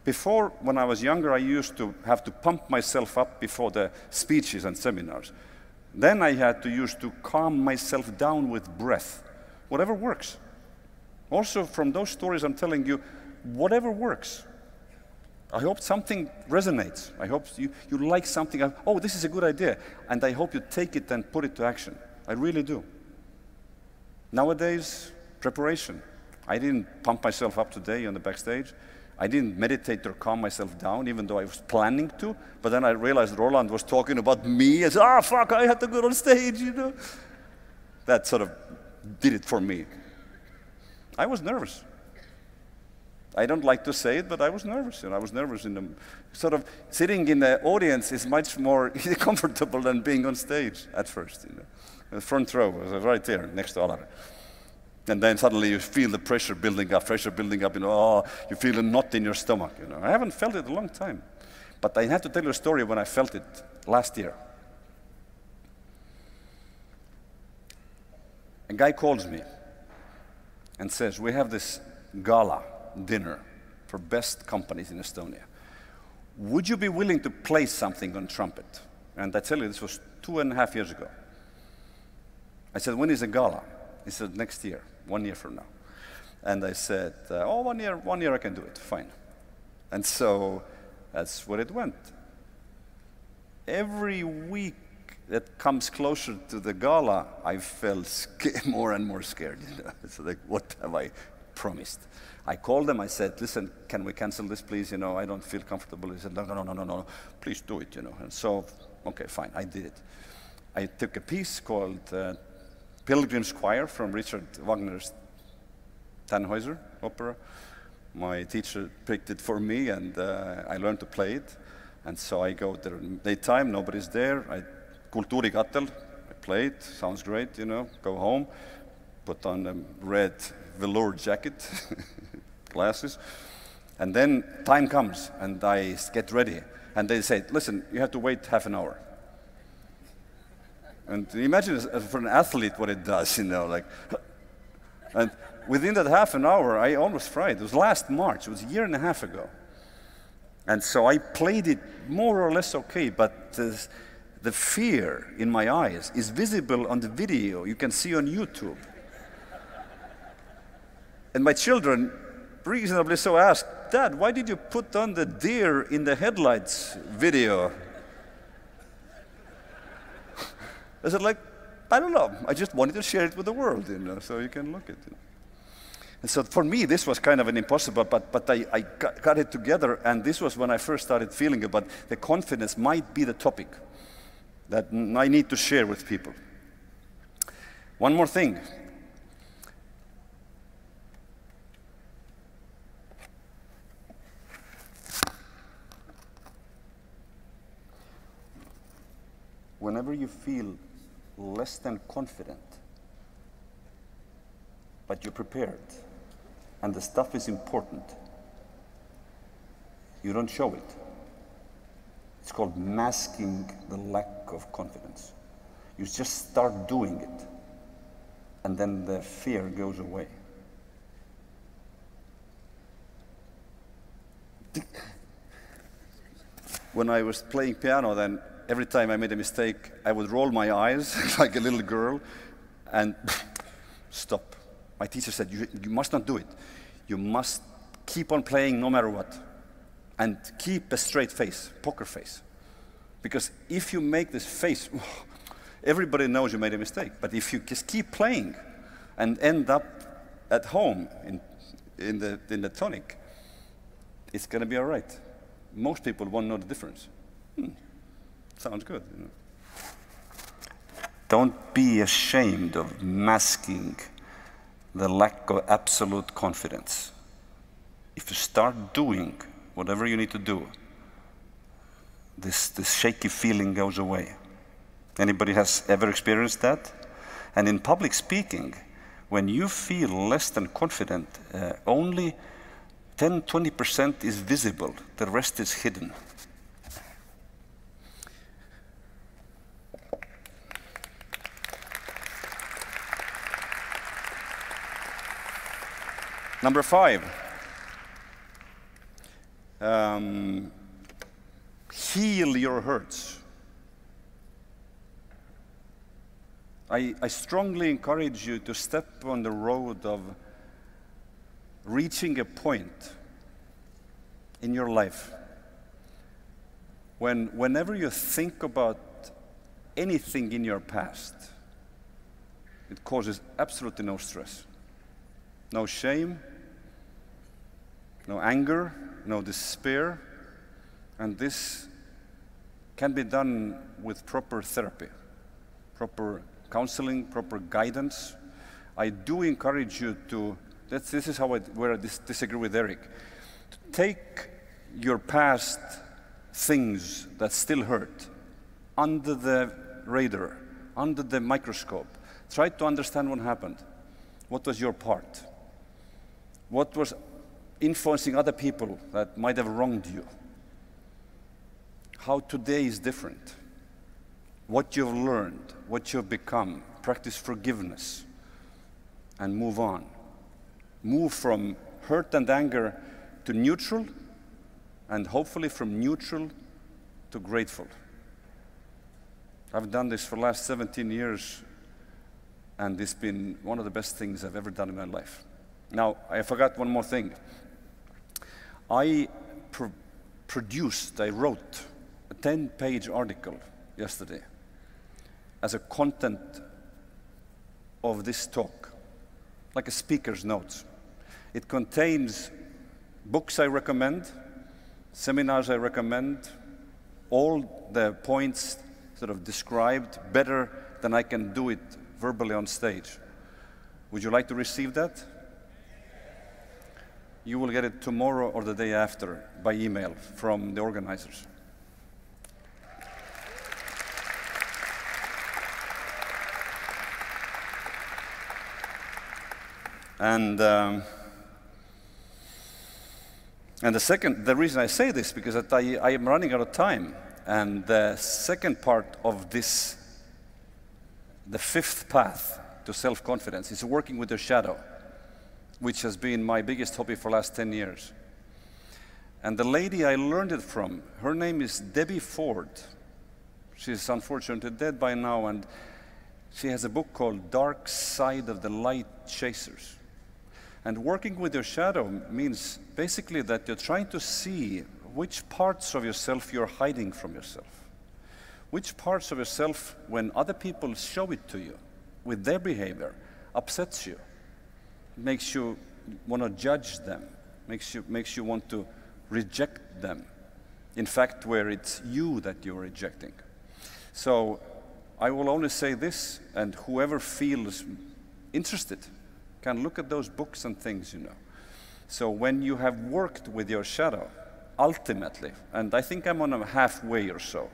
Before, when I was younger, I used to have to pump myself up before the speeches and seminars. Then I had to use to calm myself down with breath. Whatever works. Also, from those stories I'm telling you, whatever works. I hope something resonates. I hope you like something. Oh, this is a good idea. And I hope you take it and put it to action. I really do. Nowadays, preparation. I didn't pump myself up today on the backstage. I didn't meditate or calm myself down, even though I was planning to. But then I realized Roland was talking about me. I said, oh, fuck, I had to go on stage, you know. That sort of did it for me. I was nervous. I don't like to say it, but I was nervous. I was nervous in the sort of sitting in the audience is much more comfortable than being on stage at first. The front row was right there next to Alar. And then suddenly you feel the pressure building up, oh, you feel a knot in your stomach. I haven't felt it in a long time. But I have to tell you a story when I felt it last year. A guy calls me and says, we have this gala dinner for best companies in Estonia. Would you be willing to play something on trumpet? And I tell you, this was 2.5 years ago. I said, when is the gala? He said, next year, 1 year from now. And I said, oh, 1 year I can do it, fine. And so that's where it went. Every week that comes closer to the gala, I felt more and more scared. It's like, what have I promised? I called them, I said, listen, can we cancel this, please? I don't feel comfortable. He said, no, please do it, And so, okay, fine, I did it. I took a piece called Pilgrim's Choir from Richard Wagner's Tannhäuser opera. My teacher picked it for me, and I learned to play it. And so I go there in daytime, nobody's there. Kultuurikatel, I played, sounds great, go home, put on a red velour jacket, glasses, and then time comes, and I get ready. And they say, listen, you have to wait half an hour. And imagine for an athlete what it does, and within that half an hour, I almost cried. It was last March, it was 1.5 years ago. And so I played it more or less okay, but the fear in my eyes is visible on the video you can see on YouTube. And my children reasonably so asked, Dad, why did you put on the deer in the headlights video? I said, I don't know. I just wanted to share it with the world, so you can look at it. And so for me, this was kind of an impossible, but I got it together, and this was when I first started feeling about the confidence might be the topic that I need to share with people. One more thing. Whenever you feel less than confident, but you're prepared, and the stuff is important, you don't show it. It's called masking the lack of confidence. You just start doing it, and then the fear goes away. When I was playing piano, then every time I made a mistake, I would roll my eyes like a little girl and stop. My teacher said, you must not do it. You must keep on playing no matter what. And keep a straight face, poker face. Because if you make this face, everybody knows you made a mistake. But if you just keep playing and end up at home in the tonic, it's going to be all right. Most people won't know the difference. Sounds good. Don't be ashamed of masking the lack of absolute confidence. If you start doing whatever you need to do, this shaky feeling goes away. Anybody has ever experienced that? And in public speaking, when you feel less than confident, only 10–20% is visible. The rest is hidden. Number 5, heal your hurts. I strongly encourage you to step on the road of reaching a point in your life whenever you think about anything in your past, It causes absolutely no stress, no shame, no anger, no despair, and this can be done with proper therapy, proper counseling, proper guidance. I do encourage you to, this is where I disagree with Eric, to take your past things that still hurt under the radar, under the microscope. Try to understand what happened. What was your part? What was influencing other people that might have wronged you? How today is different. What you've learned, what you've become. Practice forgiveness and move on. Move from hurt and anger to neutral, and hopefully from neutral to grateful. I've done this for the last 17 years, and it's been one of the best things I've ever done in my life. Now, I forgot one more thing. I wrote a 10-page article yesterday as a content of this talk, like a speaker's notes. It contains books I recommend, seminars I recommend, all the points sort of described better than I can do it verbally on stage. Would you like to receive that? You will get it tomorrow or the day after by email from the organizers. And the reason I say this, because I am running out of time. And the second part of this, the fifth path to self-confidence, is working with your shadow, which has been my biggest hobby for the last 10 years. And the lady I learned it from, her name is Debbie Ford. She's unfortunately dead by now, and she has a book called Dark Side of the Light Chasers. And working with your shadow means basically that you're trying to see which parts of yourself you're hiding from yourself. Which parts of yourself, when other people show it to you with their behavior, upsets you, makes you want to judge them, makes you want to reject them. In fact, where it's you that you're rejecting. So I will only say this, and whoever feels interested can look at those books and things, you know. So when you have worked with your shadow, ultimately, and I think I'm on a halfway or so,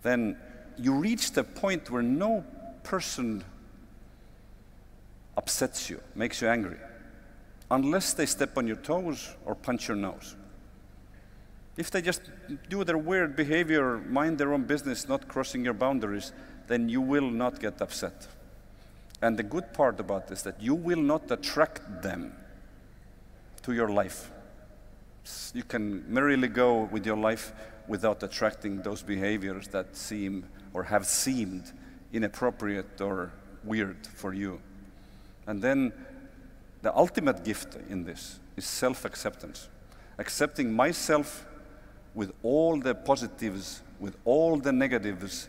then you reach the point where no person upsets you, makes you angry, unless they step on your toes or punch your nose. If they just do their weird behavior, mind their own business, not crossing your boundaries, then you will not get upset. And the good part about this is that you will not attract them to your life. You can merrily go with your life without attracting those behaviors that seem or have seemed inappropriate or weird for you. And then the ultimate gift in this is self-acceptance. Accepting myself with all the positives, with all the negatives,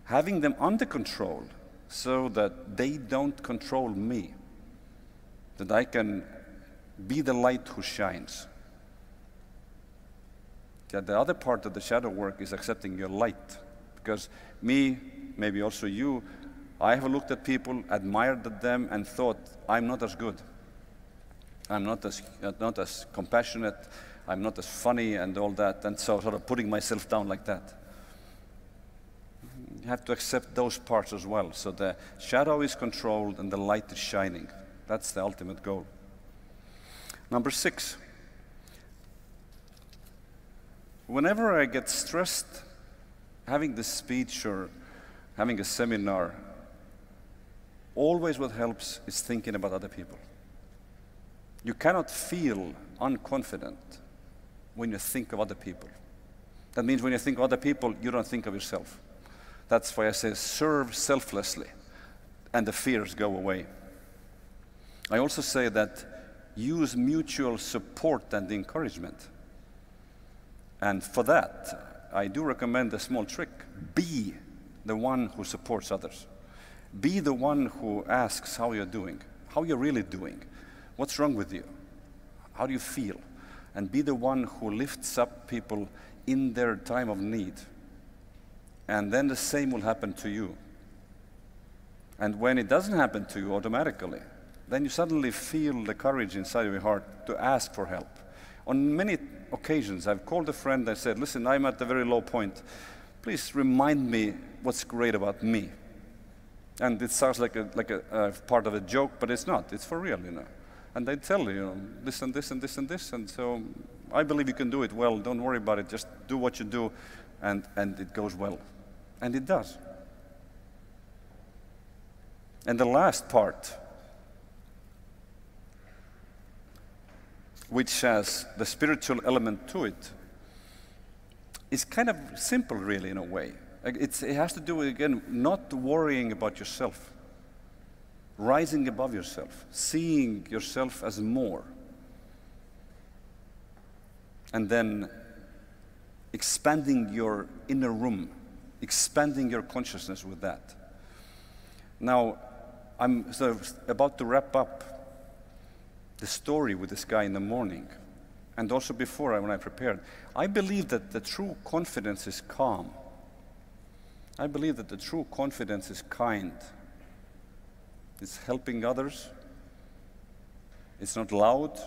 having them under control so that they don't control me, that I can be the light who shines. That the other part of the shadow work is accepting your light. Because me, maybe also you, I have looked at people, admired them, and thought, I'm not as good. I'm not as compassionate, I'm not as funny and all that, and so sort of putting myself down like that. You have to accept those parts as well. So the shadow is controlled and the light is shining. That's the ultimate goal. Number 6. Whenever I get stressed, having this speech or having a seminar, always what helps is thinking about other people. You cannot feel unconfident when you think of other people. That means when you think of other people, you don't think of yourself. That's why I say serve selflessly, and the fears go away. I also say that use mutual support and encouragement. And for that, I do recommend a small trick. Be the one who supports others. Be the one who asks how you're doing, how you're really doing, what's wrong with you, how do you feel, and be the one who lifts up people in their time of need. And then the same will happen to you. And when it doesn't happen to you automatically, then you suddenly feel the courage inside of your heart to ask for help. On many occasions, I've called a friend and said, listen, I'm at a very low point. Please remind me what's great about me. And it sounds like a part of a joke, but it's not. It's for real, you know. And they tell you, this and this and this and this. And so I believe you can do it well. Don't worry about it. Just do what you do, and it goes well. And it does. And the last part, which has the spiritual element to it, is kind of simple, really, in a way. It has to do with, again, not worrying about yourself, rising above yourself, seeing yourself as more, and then expanding your inner room, expanding your consciousness with that. Now, I'm sort of about to wrap up the story with this guy in the morning, and also before when I prepared. I believe that the true confidence is calm. I believe that the true confidence is kind. It's helping others. It's not loud.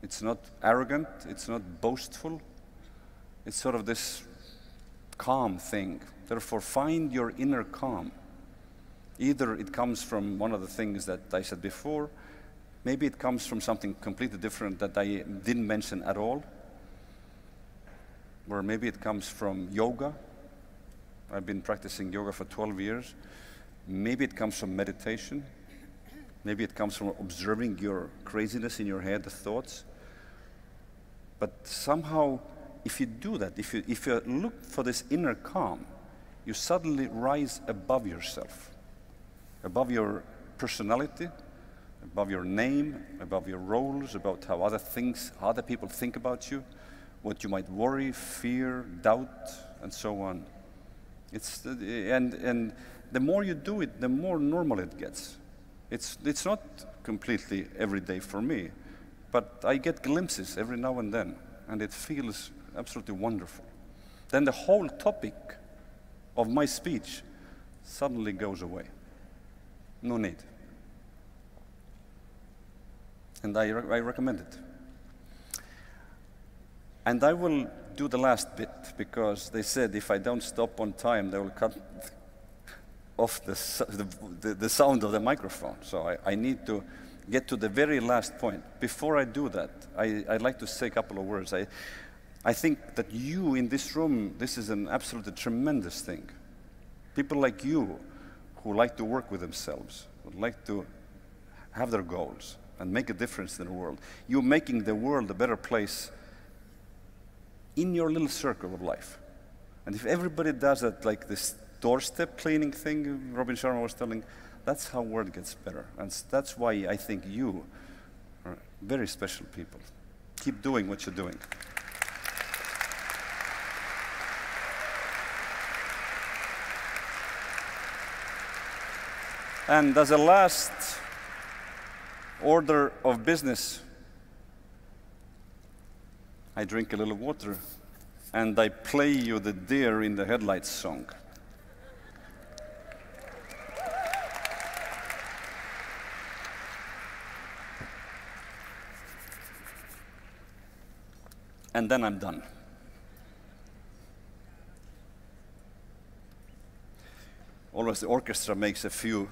It's not arrogant. It's not boastful. It's sort of this calm thing. Therefore, find your inner calm. Either it comes from one of the things that I said before, maybe it comes from something completely different that I didn't mention at all, or maybe it comes from yoga. I've been practicing yoga for 12 years. Maybe it comes from meditation. Maybe it comes from observing your craziness in your head, the thoughts. But somehow, if you do that, if you look for this inner calm, you suddenly rise above yourself, above your personality, above your name, above your roles, about how other people think about you, what you might worry, fear, doubt, and so on. And the more you do it, the more normal it gets. It's not completely every day for me, but I get glimpses every now and then, and it feels absolutely wonderful. Then the whole topic of my speech suddenly goes away. No need. And I recommend it. And I will do the last bit, because they said if I don't stop on time, they will cut off the sound of the microphone. So I need to get to the very last point. Before I do that, I'd like to say a couple of words. I think that you in this room, this is an absolutely tremendous thing. People like you who like to work with themselves, who like to have their goals and make a difference in the world. You're making the world a better place in your little circle of life. And if everybody does that, like this doorstep cleaning thing Robin Sharma was telling, that's how the world gets better. And that's why I think you are very special people. Keep doing what you're doing. And as a last order of business, I drink a little water and I play you the deer in the headlights song. And then I'm done. Always the orchestra makes a few.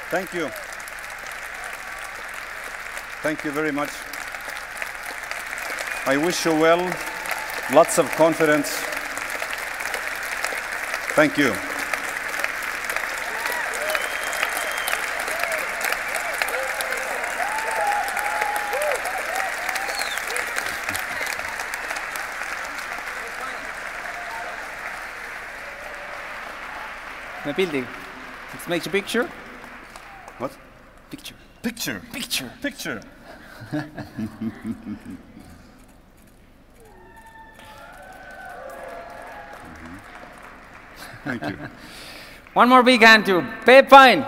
Thank you. Thank you very much. I wish you well, lots of confidence. Thank you. My building. Let's make a picture. What? Picture. Picture. Picture. Picture. Thank you. One more big hand to Peep Vain.